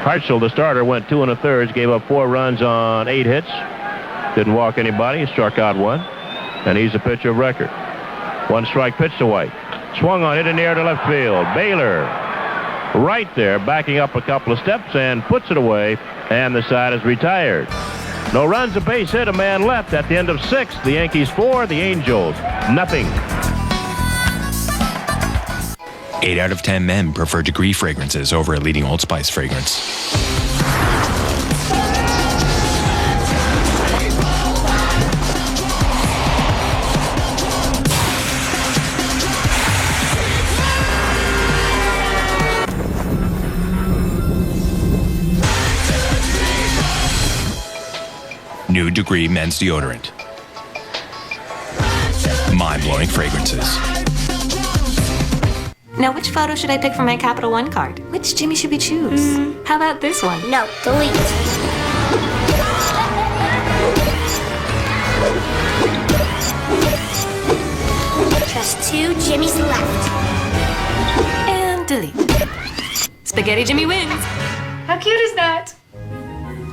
[SPEAKER 17] Hartzell, the starter, went 2 1/3, gave up 4 runs on 8 hits. Didn't walk anybody. Struck out 1. And he's a pitcher of record. 1 strike pitch to White. Swung on it in the air to left field. Baylor right there, backing up a couple of steps and puts it away. And the side is retired. No runs, a base hit, a man left at the end of 6. The Yankees 4, the Angels nothing.
[SPEAKER 6] 8 out of 10 men prefer Degree fragrances over a leading Old Spice fragrance. New Degree men's deodorant. Mind-blowing fragrances.
[SPEAKER 2] Now, which photo should I pick for my Capital One card? Which Jimmy should we choose? How about this one? No, delete.
[SPEAKER 9] Just 2 Jimmys left.
[SPEAKER 2] And delete. Spaghetti Jimmy wins. How cute is that?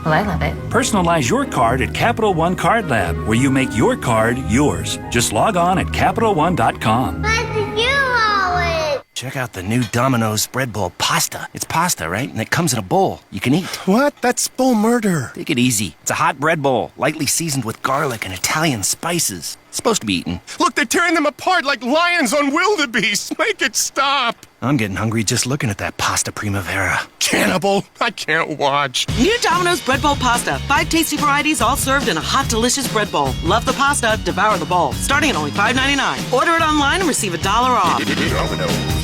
[SPEAKER 2] Well, I love it.
[SPEAKER 15] Personalize your card at Capital One Card Lab, where you make your card yours. Just log on at CapitalOne.com.
[SPEAKER 22] Check out the new Domino's Spread Bowl pasta. It's pasta, right? And it comes in a bowl you can eat.
[SPEAKER 23] What? That's bowl murder.
[SPEAKER 22] Take it easy. It's a hot bread bowl, lightly seasoned with garlic and Italian spices. It's supposed to be eaten.
[SPEAKER 23] Look, they're tearing them apart like lions on wildebeest. Make it stop.
[SPEAKER 22] I'm getting hungry just looking at that pasta primavera.
[SPEAKER 23] Cannibal, I can't watch.
[SPEAKER 12] New Domino's Bread Bowl pasta. 5 tasty varieties, all served in a hot, delicious bread bowl. Love the pasta, devour the bowl. Starting at only $5.99. Order it online and receive $1 off.
[SPEAKER 23] Domino's.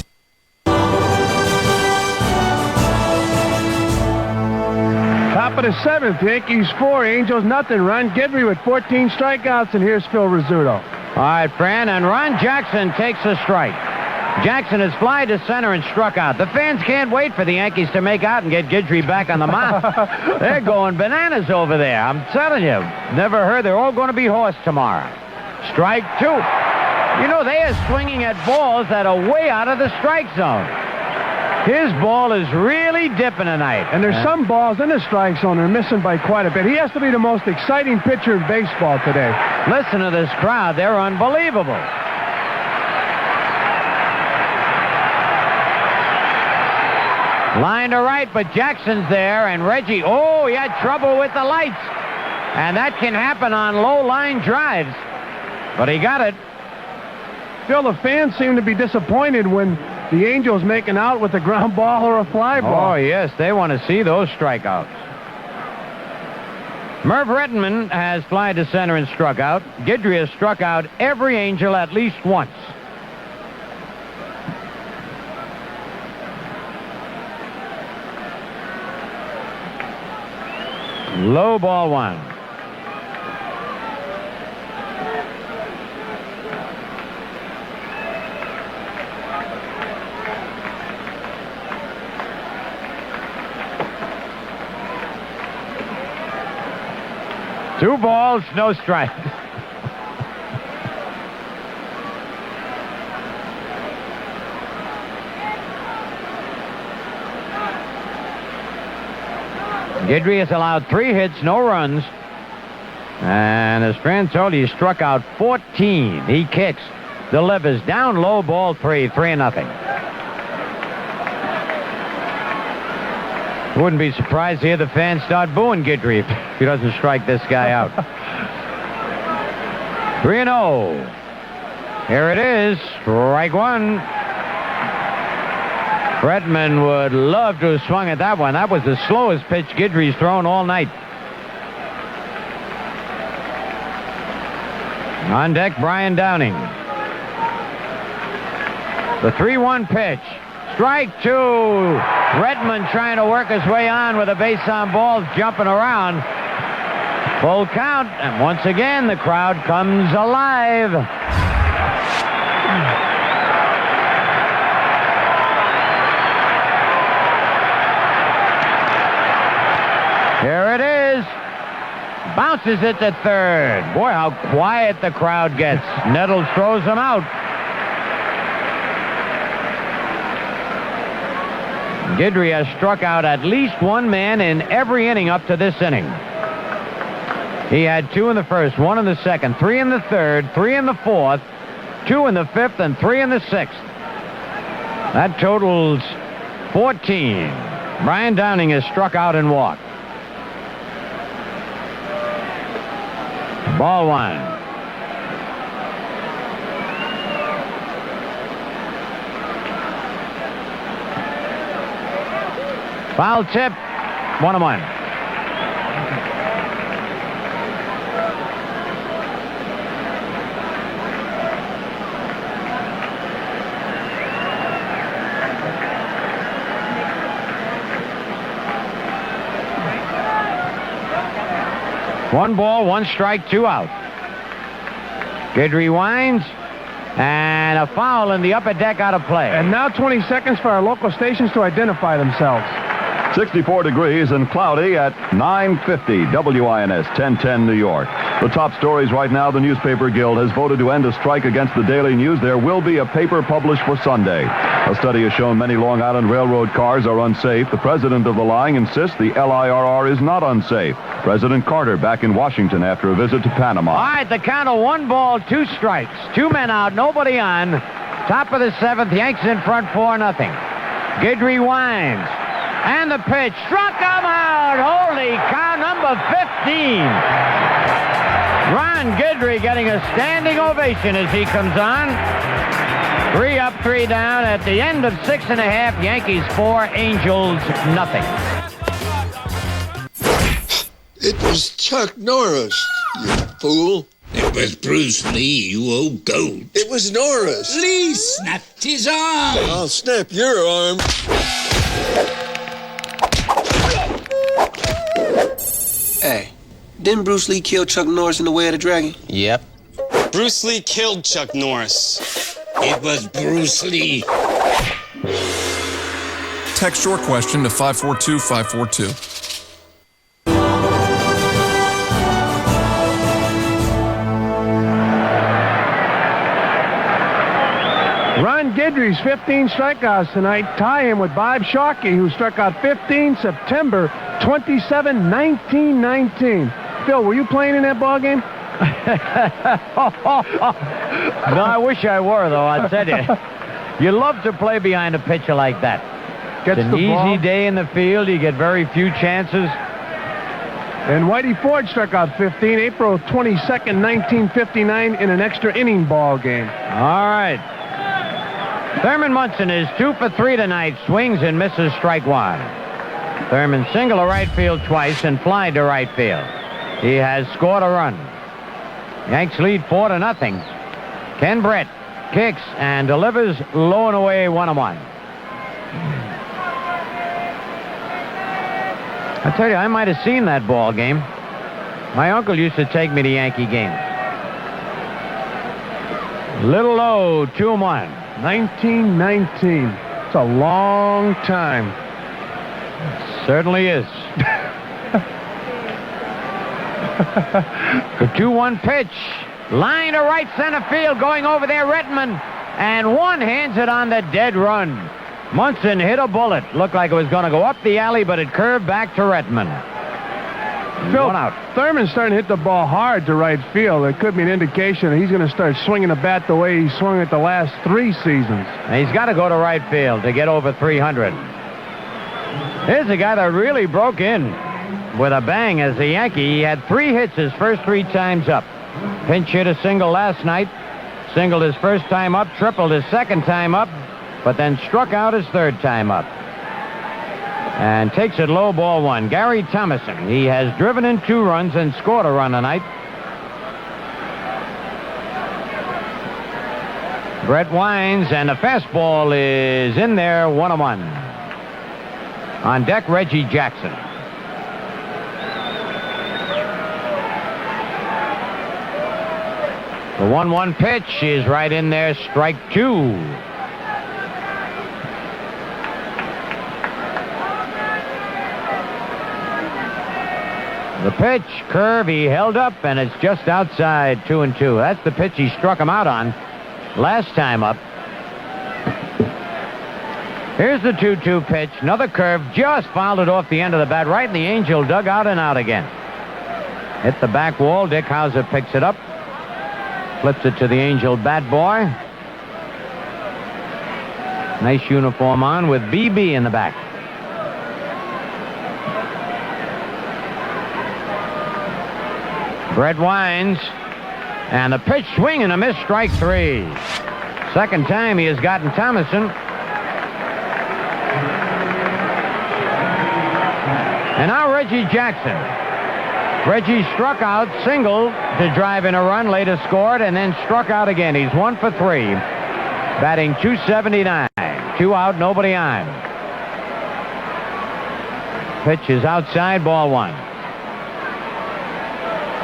[SPEAKER 3] Top of the 7th, Yankees 4, Angels nothing. Ron Guidry with 14 strikeouts, and here's Phil Rizzuto.
[SPEAKER 26] All right, Fran, and Ron Jackson takes a strike. Jackson has flied to center and struck out. The fans can't wait for the Yankees to make out and get Guidry back on the mound. They're going bananas over there. I'm telling you, never heard. They're all going to be hoarse tomorrow. Strike 2. You know, they are swinging at balls that are way out of the strike zone. His ball is really dipping tonight.
[SPEAKER 3] And there's some balls in the strike zone that are missing by quite a bit. He has to be the most exciting pitcher in baseball today.
[SPEAKER 26] Listen to this crowd. They're unbelievable. Line to right, but Jackson's there, and Reggie, he had trouble with the lights. And that can happen on low line drives. But he got it.
[SPEAKER 3] Phil, the fans seem to be disappointed when the Angels making out with a ground ball or a fly ball.
[SPEAKER 26] Oh, yes, they want to see those strikeouts. Merv Rettenman has fly to center and struck out. Guidry has struck out every Angel at least once. Low ball one. Two balls, no strikes. Guidry has allowed 3 hits, no runs. And as Fran told you, he struck out 14. He kicks, delivers, down low, ball 3, 3-0. Wouldn't be surprised to hear the fans start booing Guidry if he doesn't strike this guy out. 3-0. Here it is, strike one. Rettenman would love to have swung at that one. That was the slowest pitch Guidry's thrown all night. On deck, Brian Downing. The 3-1 pitch. Strike two. Rettenman trying to work his way on with a base on balls, jumping around. Full count, and once again, the crowd comes alive. Here it is. Bounces it to third. Boy, how quiet the crowd gets. Nettles throws him out. Guidry has struck out at least one man in every inning up to this inning. He had 2 in the first, 1 in the second, 3 in the third, 3 in the fourth, 2 in the fifth, and 3 in the sixth. That totals 14. Brian Downing has struck out and walked. Ball one. Foul tip, 1-1. One ball, 1 strike, 2 out. Guidry winds, and a foul in the upper deck out of play.
[SPEAKER 3] And now 20 seconds for our local stations to identify themselves.
[SPEAKER 1] 64 degrees and cloudy at 9:50 WINS 1010 New York. The top stories right now, the Newspaper Guild has voted to end a strike against the Daily News. There will be a paper published for Sunday. A study has shown many Long Island Railroad cars are unsafe. The president of the line insists the LIRR is not unsafe. President Carter back in Washington after a visit to Panama.
[SPEAKER 26] All right, the count of 1 ball, 2 strikes. 2 men out, nobody on. Top of the 7th, Yanks in front 4-0. Guidry winds. And the pitch, struck him out. Holy cow, number 15. Ron Guidry getting a standing ovation as he comes on. 3 up, 3 down. At the end of 6.5, Yankees 4, Angels nothing.
[SPEAKER 7] It was Chuck Norris, you fool.
[SPEAKER 10] It was Bruce Lee, you old goat.
[SPEAKER 7] It was Norris.
[SPEAKER 10] Lee snapped his arm.
[SPEAKER 7] I'll snap your arm.
[SPEAKER 11] Hey, didn't Bruce Lee kill Chuck Norris in The Way of the Dragon?
[SPEAKER 10] Yep.
[SPEAKER 13] Bruce Lee killed Chuck Norris.
[SPEAKER 10] It was Bruce Lee.
[SPEAKER 14] Text your question to 542-542.
[SPEAKER 3] Guidry's 15 strikeouts tonight tie him with Bob Sharkey, who struck out 15 September 27, 1919. Phil, were you playing in that ball game?
[SPEAKER 26] No, I wish I were, though. I tell you, you love to play behind a pitcher like that.
[SPEAKER 3] Gets
[SPEAKER 26] it's an
[SPEAKER 3] the
[SPEAKER 26] easy
[SPEAKER 3] ball.
[SPEAKER 26] day in the field. You get very few chances.
[SPEAKER 3] And Whitey Ford struck out 15 April 22nd, 1959 in an extra inning ball game.
[SPEAKER 26] All right. Thurman Munson is 2 for 3 tonight. Swings and misses strike one. Thurman single to right field twice and fly to right field. He has scored a run. Yanks lead 4-0. Ken Brett kicks and delivers low and away 1-1. I tell you, I might have seen that ball game. My uncle used to take me to Yankee games. Little low, 2-1.
[SPEAKER 3] 1919. It's a long time.
[SPEAKER 26] Certainly is. The 2-1 pitch. Line to right center field, going over there, Redmond. And one hands it on the dead run. Munson hit a bullet. Looked like it was going to go up the alley, but it curved back to Redmond.
[SPEAKER 3] Phil,
[SPEAKER 26] One out.
[SPEAKER 3] Thurman's starting to hit the ball hard to right field. It could be an indication that he's going to start swinging the bat the way he swung it the last 3 seasons.
[SPEAKER 26] And he's got to go to right field to get over 300. Here's a guy that really broke in with a bang as a Yankee. He had 3 hits his first 3 times up. Pinch hit a single last night. Singled his first time up, tripled his second time up, but then struck out his 3rd time up. And takes it low, ball 1. Gary Thomason. He has driven in 2 runs and scored a run tonight. Brett winds, and the fastball is in there, 1-1. On deck, Reggie Jackson. The 1-1 pitch is right in there, strike 2. The pitch, curve, he held up, and it's just outside 2-2. That's the pitch he struck him out on last time up. Here's the 2-2 pitch. Another curve, just fouled it off the end of the bat, right in the Angel dugout and out again. Hit the back wall. Dick Hauser picks it up. Flips it to the Angel bat boy. Nice uniform on with BB in the back. Brett winds, and the pitch swing and a miss, strike 3. Second time he has gotten Thomason. And now Reggie Jackson. Reggie struck out, singled to drive in a run, later scored, and then struck out again. He's 1 for 3, batting .279. 2 out, nobody on. Pitch is outside, ball 1.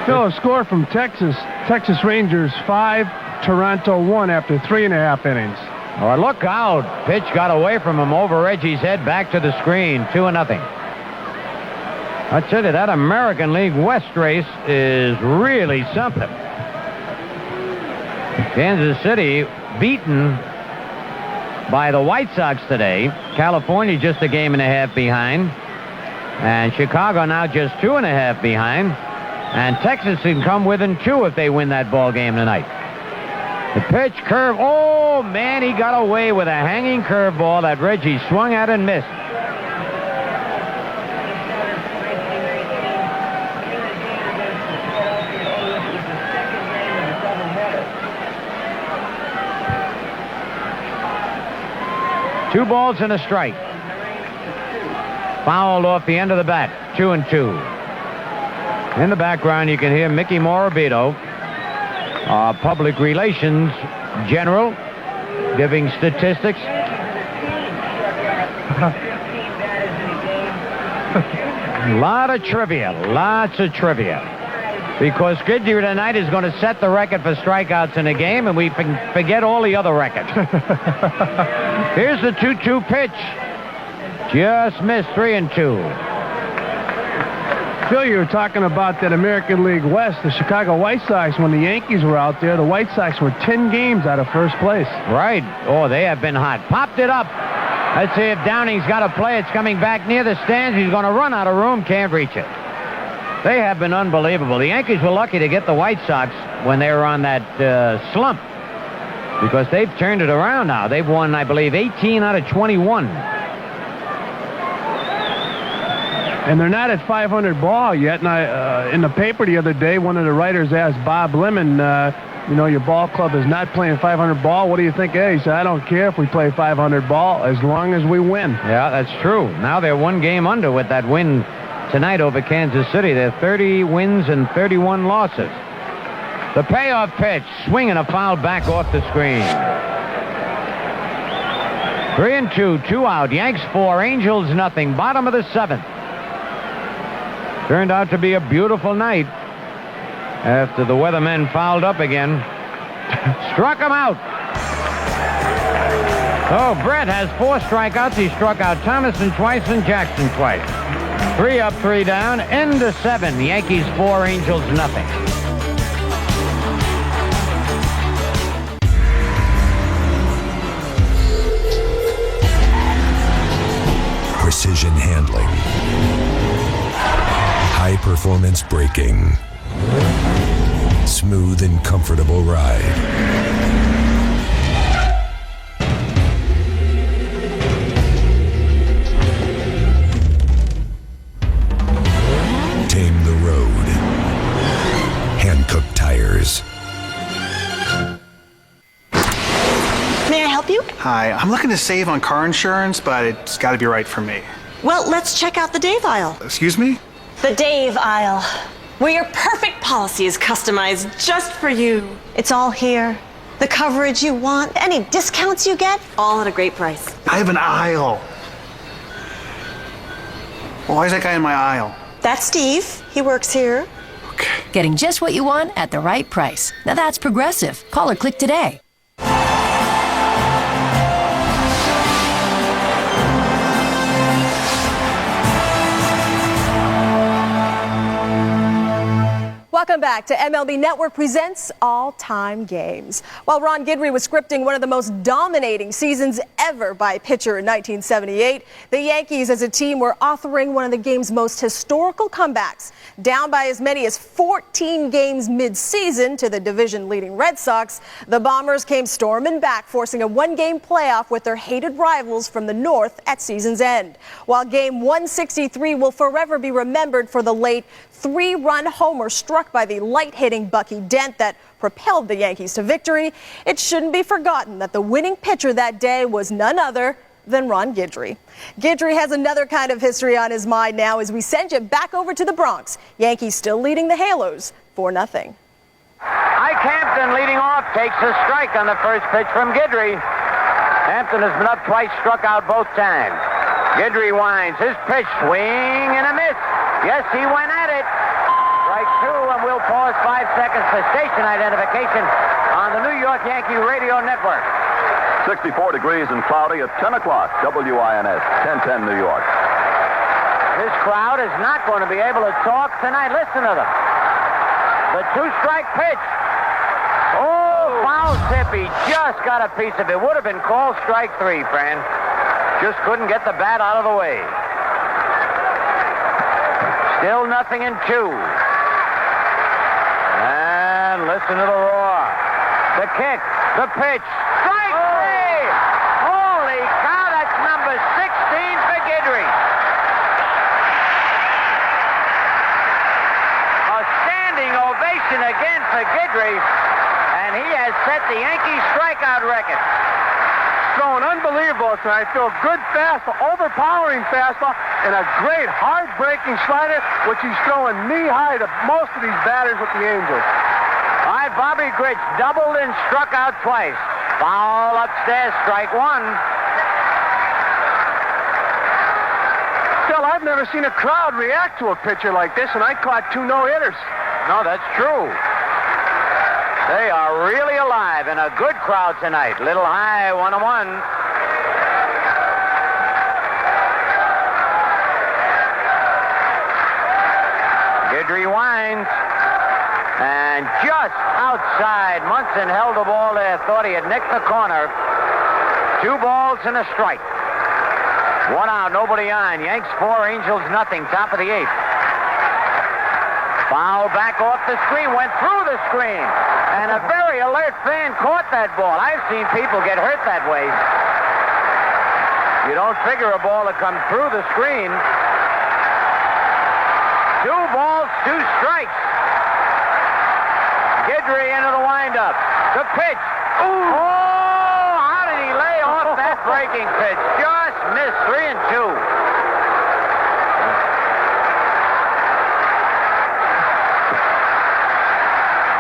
[SPEAKER 3] Phil, a score from Texas. Texas Rangers 5, Toronto 1 after 3.5 innings.
[SPEAKER 26] Oh, look out. Pitch got away from him over Reggie's head, back to the screen, 2-0. I tell you, that American League West race is really something. Kansas City beaten by the White Sox today. California just a game and a half behind. And Chicago now just 2.5 behind. And Texas can come within 2 if they win that ball game tonight. The pitch, curve. Oh, man, he got away with a hanging curveball that Reggie swung at and missed. Two balls and a strike. Fouled off the end of the bat. 2-2. In the background, you can hear Mickey Morabito, our public relations general, giving statistics. Lots of trivia. Because Guidry tonight is going to set the record for strikeouts in a game, and we forget all the other records. Here's the 2-2 pitch. Just missed, 3-2.
[SPEAKER 3] Phil, you were talking about that American League West, the Chicago White Sox, when the Yankees were out there, the White Sox were 10 games out of first place.
[SPEAKER 26] Right. Oh, they have been hot. Popped it up. Let's see if Downing's got a play. It's coming back near the stands. He's going to run out of room. Can't reach it. They have been unbelievable. The Yankees were lucky to get the White Sox when they were on that slump, because they've turned it around now. They've won, I believe, 18 out of 21.
[SPEAKER 3] And they're not at 500 ball yet. And I, in the paper the other day, one of the writers asked Bob Lemon, you know, your ball club is not playing 500 ball. What do you think? He said, I don't care if we play 500 ball as long as we win.
[SPEAKER 26] Yeah, that's true. Now they're one game under with that win tonight over Kansas City. They're 30 wins and 31 losses. The payoff pitch, swinging a foul back off the screen. 3-2, 2 out. Yanks 4, Angels nothing. Bottom of the 7th. Turned out to be a beautiful night after the weathermen fouled up again. Struck him out. Oh, Brett has 4 strikeouts. He struck out Thomason twice and Jackson twice. 3 up, 3 down. End of 7. Yankees 4, Angels nothing.
[SPEAKER 4] Precision handling. High-performance braking. Smooth and comfortable ride. Tame the road. Hand-cooked tires.
[SPEAKER 16] May I help you?
[SPEAKER 18] Hi, I'm looking to save on car insurance, but it's got to be right for me.
[SPEAKER 16] Well, let's check out the Dave aisle.
[SPEAKER 18] Excuse me?
[SPEAKER 16] The Dave aisle, where your perfect policy is customized just for you. It's all here. The coverage you want, any discounts you get, all at a great price.
[SPEAKER 18] I have an aisle. Well, why is that guy in my aisle?
[SPEAKER 16] That's Steve. He works here.
[SPEAKER 19] Getting just what you want at the right price. Now that's Progressive. Call or click today.
[SPEAKER 20] Welcome back to MLB Network Presents All-Time Games. While Ron Guidry was scripting one of the most dominating seasons ever by a pitcher in 1978, the Yankees as a team were authoring one of the game's most historical comebacks. Down by as many as 14 games mid-season to the division-leading Red Sox, the Bombers came storming back, forcing a one-game playoff with their hated rivals from the North at season's end. While Game 163 will forever be remembered for the late 3-run homer struck by the light-hitting Bucky Dent that propelled the Yankees to victory, it shouldn't be forgotten that the winning pitcher that day was none other than Ron Guidry. Guidry has another kind of history on his mind now as we send you back over to the Bronx. Yankees still leading the Halos 4-0.
[SPEAKER 26] Ike Hampton leading off, takes a strike on the first pitch from Guidry. Hampton has been up twice, struck out both times. Guidry winds his pitch, swing and a miss. Yes, he went at it. Strike 2, and we'll pause 5 seconds for station identification on the New York Yankee Radio Network.
[SPEAKER 1] 64 degrees and cloudy at 10 o'clock, WINS, 1010 New York.
[SPEAKER 26] This crowd is not going to be able to talk tonight. Listen to them. The 2-strike pitch. Oh, foul tip. He just got a piece of it. Would have been called strike 3, Fran. Just couldn't get the bat out of the way. Still 0-2. And listen to the roar. The kick, the pitch. Strike 3! Holy cow, that's number 16 for Guidry. A standing ovation again for Guidry, and he has set the Yankees strikeout record.
[SPEAKER 3] Throwing unbelievable tonight. Phil, good fastball, overpowering fastball, and a great hard-breaking slider, which he's throwing knee-high to most of these batters with the Angels.
[SPEAKER 26] All right, Bobby Grich doubled and struck out twice. Foul upstairs, strike 1.
[SPEAKER 3] Phil, I've never seen a crowd react to a pitcher like this, and I caught 2 no-hitters.
[SPEAKER 26] No, that's true. They are really alive and a good crowd tonight. Little high, 1-1. Guidry winds. And just outside, Munson held the ball there, thought he had nicked the corner. 2 balls and a strike. 1 out, nobody on. Yanks 4, Angels nothing, top of the 8th. Foul back off the screen, went through the screen. And a very alert fan caught that ball. I've seen people get hurt that way. You don't figure a ball to come through the screen. 2 balls, 2 strikes. Guidry into the windup. The pitch. Ooh. Oh, how did he lay off that breaking pitch? Just missed 3 and 2.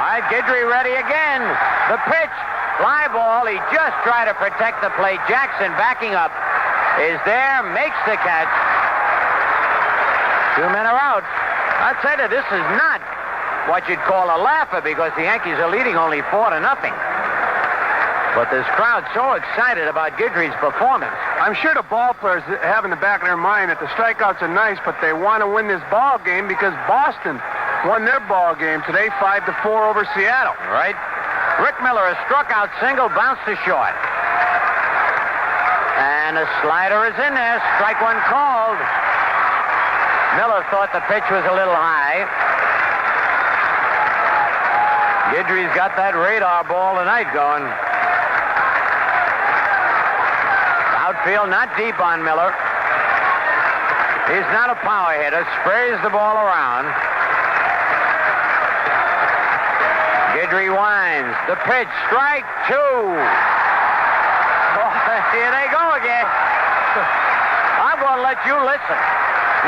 [SPEAKER 26] All right, Guidry ready again. The pitch. Fly ball. He just tried to protect the plate. Jackson backing up. Is there. Makes the catch. 2 men are out. I'd say that this is not what you'd call a laugher because the Yankees are leading only 4-0. But this crowd's so excited about Guidry's performance.
[SPEAKER 3] I'm sure the ball players have in the back of their mind that the strikeouts are nice, but they want to win this ball game because Boston won their ball game today 5-4 over Seattle.
[SPEAKER 26] Right. Rick Miller, a struck out single, bounced to short. And a slider is in there. Strike 1 called. Miller thought the pitch was a little high. Guidry's got that radar ball tonight going. Outfield not deep on Miller. He's not a power hitter. Sprays the ball around. Guidry winds. The pitch. Strike 2. Oh, here they go again. I'm going to let you listen.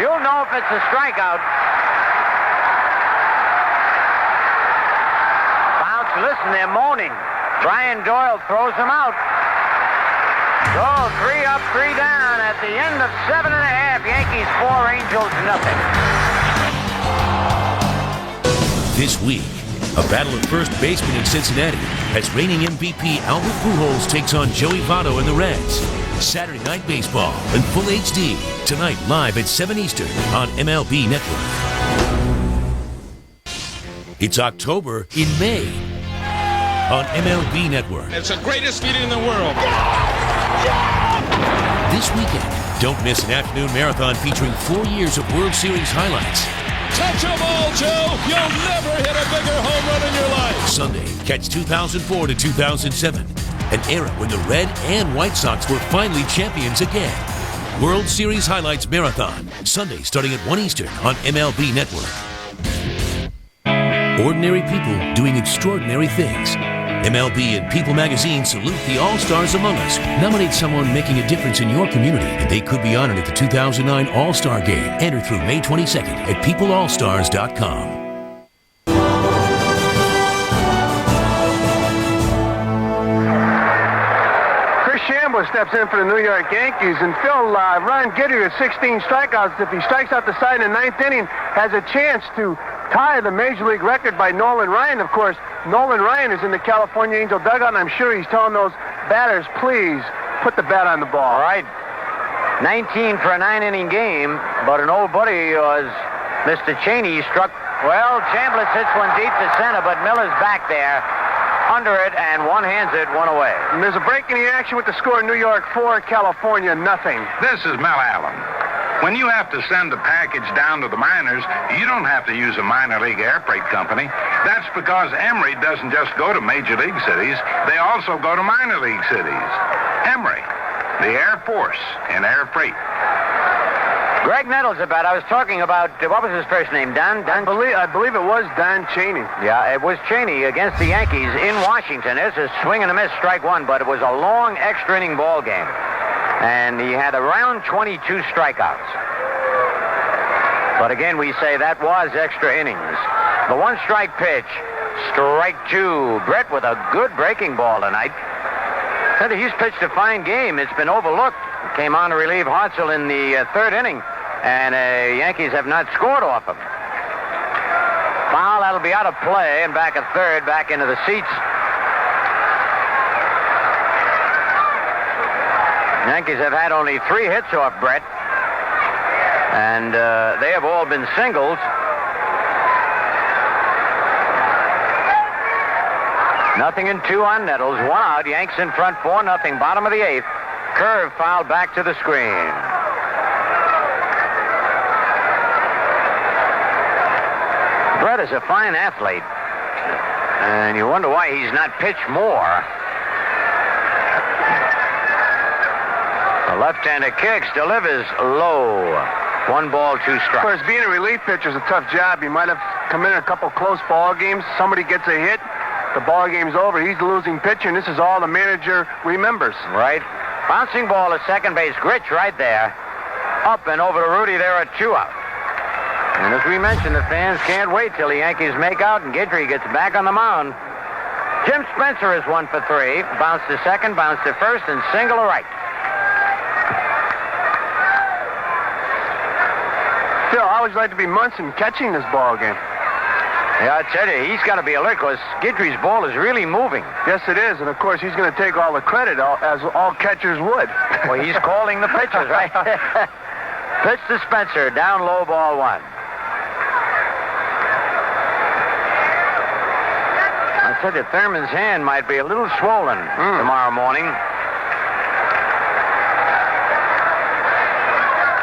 [SPEAKER 26] You'll know if it's a strikeout. Bounce, listen, they're moaning. Brian Doyle throws him out. So 3 up, 3 down at the end of 7 1/2. Yankees 4, Angels nothing.
[SPEAKER 5] This week, a battle of first baseman in Cincinnati as reigning MVP Albert Pujols takes on Joey Votto and the Reds. Saturday Night Baseball in full HD, tonight live at 7 Eastern on MLB Network. It's October in May on MLB Network.
[SPEAKER 23] It's the greatest feeling in the world.
[SPEAKER 5] This weekend, don't miss an afternoon marathon featuring 4 years of World Series highlights.
[SPEAKER 23] Touch 'em all, Joe. You'll never hit a bigger home run in your life.
[SPEAKER 5] Sunday, catch 2004 to 2007, an era when the Red and White Sox were finally champions again. World Series Highlights Marathon, Sunday starting at 1 Eastern on MLB Network. Ordinary people doing extraordinary things. MLB and People Magazine salute the All-Stars among us. Nominate someone making a difference in your community, and they could be honored at the 2009 All-Star Game. Enter through May 22nd at peopleallstars.com.
[SPEAKER 3] Steps in for the New York Yankees, and Phil, Ron Guidry with 16 strikeouts. If he strikes out the side in the 9th inning, has a chance to tie the Major League record by Nolan Ryan. Of course, Nolan Ryan is in the California Angel dugout, and I'm sure he's telling those batters, please put the bat on the ball.
[SPEAKER 26] All right. 19 for a 9-inning game, but an old buddy was Mr. Cheney. Struck, well, Chambliss hits one deep to center, but Miller's back there. Under it, and one hands it, one away.
[SPEAKER 3] And there's a break in the action with the score: New York 4, California nothing.
[SPEAKER 8] This is Mel Allen. When you have to send a package down to the minors, you don't have to use a minor league air freight company. That's because Emery doesn't just go to major league cities, they also go to minor league cities. Emery, the Air Force in air freight.
[SPEAKER 26] Greg Nettles about. I was talking about, what was his first name? Don?
[SPEAKER 3] I believe it was Don Cheney.
[SPEAKER 26] Yeah, it was Cheney against the Yankees in Washington. There's a swing and a miss, strike 1, but it was a long extra inning ball game. And he had around 22 strikeouts. But again, we say that was extra innings. The 1-strike pitch, strike 2. Brett with a good breaking ball tonight. Said he's pitched a fine game. It's been overlooked. Came on to relieve Hartzell in the 3rd inning, and Yankees have not scored off him. Foul, that'll be out of play, and back at 3rd, back into the seats. Yankees have had only 3 hits off Brett, and they have all been singles. Nothing in 2 on Nettles. 1 out. Yanks in front 4-0. Bottom of the 8th. Curve fouled back to the screen. Brett is a fine athlete. And you wonder why he's not pitched more. The left-hander kicks, delivers low. 1 ball, 2 strikes.
[SPEAKER 3] Of course, being a relief pitcher is a tough job. You might have come in a couple close ball games. Somebody gets a hit. The ball game's over. He's the losing pitcher, and this is all the manager remembers.
[SPEAKER 26] Right. Bouncing ball to second base. Gritch right there. Up and over to Rudy. There are 2 out. And as we mentioned, the fans can't wait till the Yankees make out and Guidry gets back on the mound. Jim Spencer is 1 for 3. Bounce to second, bounce to first, and single to right.
[SPEAKER 3] Phil, how would you like to be Munson catching this ball game?
[SPEAKER 26] Yeah, I tell you, he's got to be alert because Guidry's ball is really moving.
[SPEAKER 3] Yes, it is. And, of course, he's going to take all the credit, as all catchers would.
[SPEAKER 26] Well, he's calling the pitches, right? Pitch to Spencer, down low, ball 1. I said that Thurman's hand might be a little swollen tomorrow morning.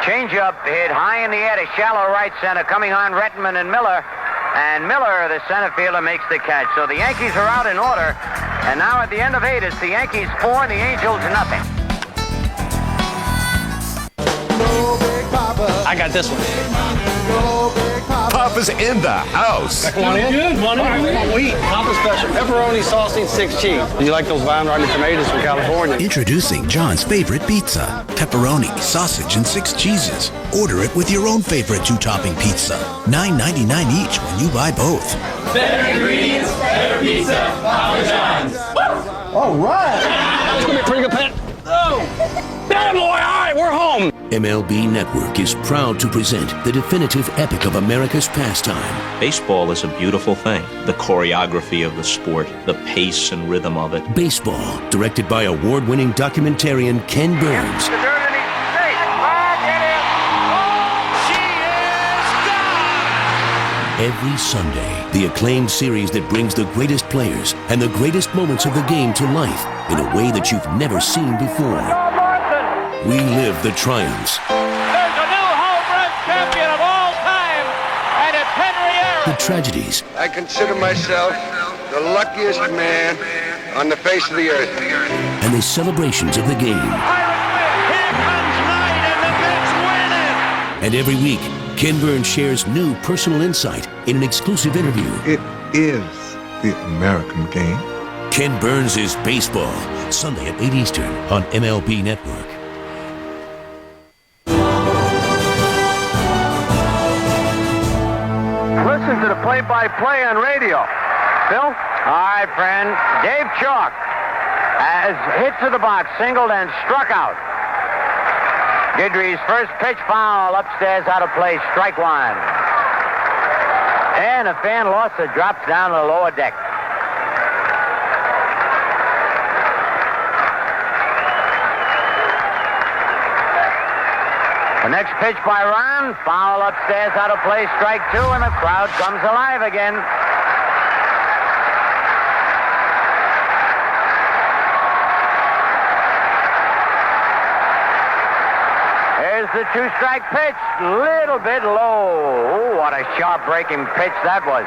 [SPEAKER 26] Change up, hit high in the air to shallow right center, coming on Rettenman and Miller. And Miller, the center fielder, makes the catch. So the Yankees are out in order. And now at the end of 8, it's the Yankees 4 and the Angels 0.
[SPEAKER 13] I got this one.
[SPEAKER 4] Papa's in the house.
[SPEAKER 13] Want in? Good, we eat. Papa special. Pepperoni, sausage, 6 cheese. You like those vine-riding tomatoes from California?
[SPEAKER 6] Introducing John's favorite pizza. Pepperoni, sausage, and 6 cheeses. Order it with your own favorite 2-topping pizza. $9.99 each when you buy both.
[SPEAKER 23] Better ingredients, better pizza, Papa John's.
[SPEAKER 13] All right. It's going to be a pretty good pet. Oh, bad boy. All right, we're home.
[SPEAKER 5] MLB Network is proud to present the definitive epic of America's pastime.
[SPEAKER 9] Baseball is a beautiful thing. The choreography of the sport, the pace and rhythm of it.
[SPEAKER 5] Baseball, directed by award-winning documentarian Ken Burns. Every Sunday, the acclaimed series that brings the greatest players and the greatest moments of the game to life in a way that you've never seen before. We live the triumphs.
[SPEAKER 23] There's a new home run champion of all time, and it's Henry Aaron.
[SPEAKER 5] The tragedies.
[SPEAKER 7] I consider myself the luckiest man on the face of the earth.
[SPEAKER 5] And the celebrations of the game.
[SPEAKER 23] Here comes Knight, and the Mets win it.
[SPEAKER 5] And every week, Ken Burns shares new personal insight in an exclusive interview.
[SPEAKER 17] It is the American game.
[SPEAKER 5] Ken Burns is Baseball, Sunday at 8 Eastern on MLB Network.
[SPEAKER 3] Listen to the play-by-play on radio. Phil?
[SPEAKER 26] All right, friend. Dave Chalk has hit to the box, singled, and struck out. Guidry's first pitch foul, upstairs, out of play, strike 1. And a fan lost it, drops down to the lower deck. The next pitch by Ron, foul upstairs, out of play, strike 2, and the crowd comes alive again. Here's the 2-strike pitch, little bit low. Ooh, what a sharp breaking pitch that was.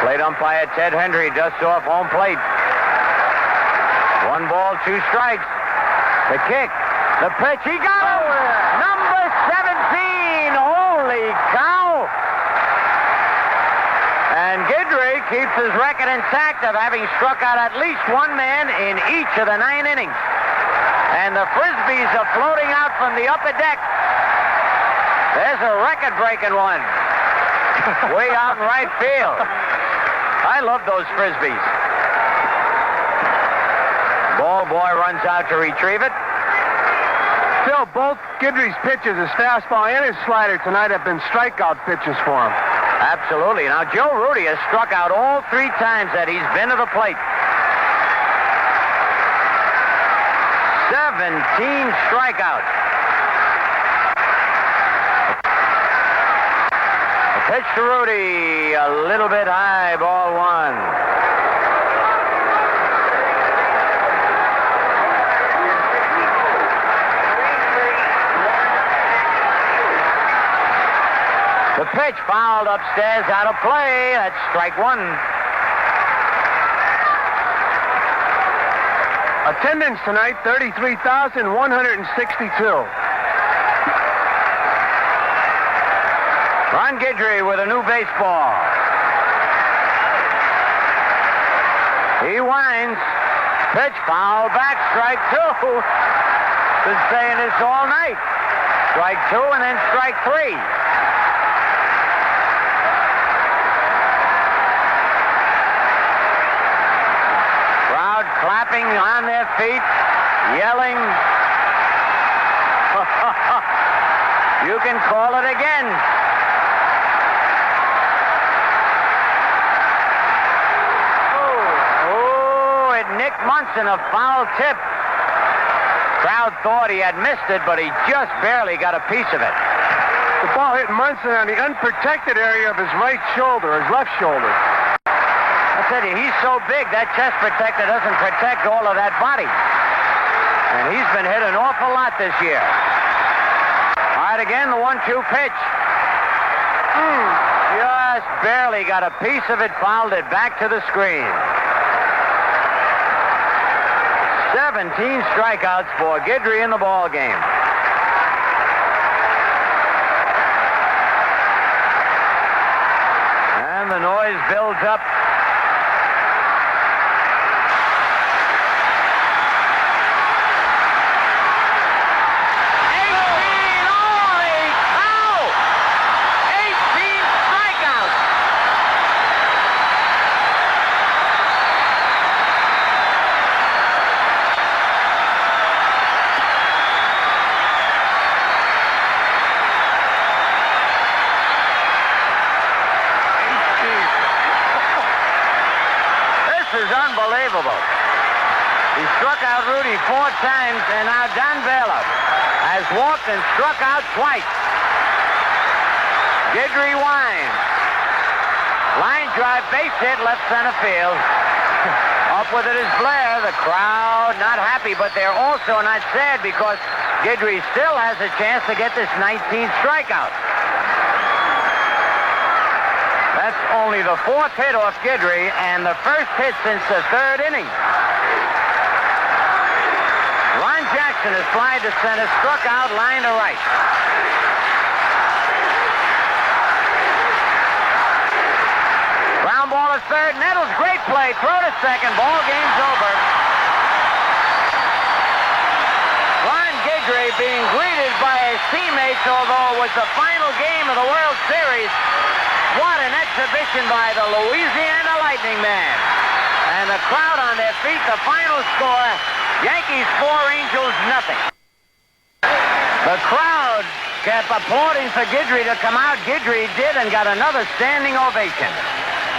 [SPEAKER 26] Plate umpire Ted Hendry dusts off home plate. 1 ball, 2 strikes. The kick. The pitch, he got him! Number 17! Holy cow! And Guidry keeps his record intact of having struck out at least 1 man in each of the 9 innings. And the Frisbees are floating out from the upper deck. There's a record-breaking one. Way out in right field. I love those Frisbees. Ball boy runs out to retrieve it.
[SPEAKER 3] Phil, both Guidry's pitches, his fastball and his slider tonight, have been strikeout pitches for him.
[SPEAKER 26] Absolutely. Now, Joe Rudy has struck out all 3 times that he's been to the plate. 17 strikeouts. The Pitch to Rudy, a little bit high, ball one. The pitch fouled upstairs, out of play. That's strike one.
[SPEAKER 3] Attendance tonight, 33,162.
[SPEAKER 26] Ron Guidry with a new baseball. He winds. Pitch foul back, strike two. Been saying this all night. Strike two and then strike three. Crowd clapping on their feet, yelling. You can call it again. Nick Munson, a foul tip. Crowd thought he had missed it, but he just barely got a piece of it.
[SPEAKER 3] The ball hit Munson on the unprotected area of his right shoulder, his left shoulder.
[SPEAKER 26] I tell you, he's so big, that chest protector doesn't protect all of that body. And he's been hit an awful lot this year. All right, again, the 1-2 pitch. Just barely got a piece of it, fouled it back to the screen. 17 strikeouts for Guidry in the ball game. And the noise builds up. Unbelievable. He struck out Rudy 4 times, and now Don Baylor has walked and struck out twice. Guidry winds. Line drive, base hit, left center field. Up with it is Blair. The crowd not happy, but they're also not sad because Guidry still has a chance to get this 19th strikeout. That's only the 4th hit off Guidry and the first hit since the 3rd inning. Ron Jackson has flied to center, struck out, line to right. Ground ball to third. Nettles, great play. Throw to second. Ball game's over. Ron Guidry being greeted by his teammates, although it was the final game of the World Series. What an exhibition by the Louisiana Lightning man. And the crowd on their feet, the final score, Yankees 4, Angels nothing. The crowd kept applauding for Guidry to come out. Guidry did and got another standing ovation.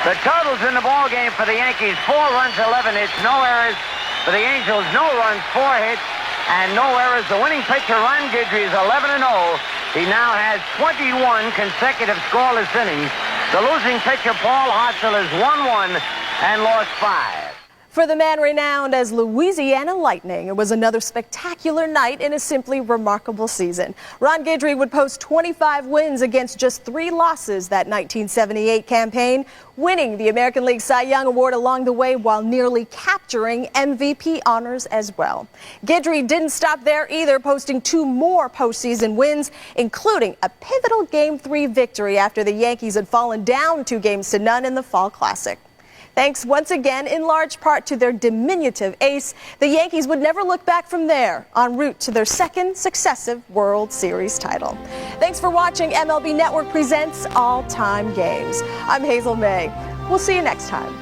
[SPEAKER 26] The totals in the ball game for the Yankees, 4 runs, 11 hits, no errors. For the Angels, no runs, 4 hits, and no errors. The winning pitcher, Ron Guidry, is 11-0. He now has 21 consecutive scoreless innings. The losing pitcher, Paul Hartzell, is 1-1 and lost 5.
[SPEAKER 20] For the man renowned as Louisiana Lightning, it was another spectacular night in a simply remarkable season. Ron Guidry would post 25 wins against just 3 losses that 1978 campaign, winning the American League Cy Young Award along the way while nearly capturing MVP honors as well. Guidry didn't stop there either, posting 2 more postseason wins, including a pivotal Game 3 victory after the Yankees had fallen down 2-0 in the Fall Classic. Thanks once again in large part to their diminutive ace, the Yankees would never look back from there, en route to their 2nd successive World Series title. Thanks for watching MLB Network Presents All Time Games. I'm Hazel May. We'll see you next time.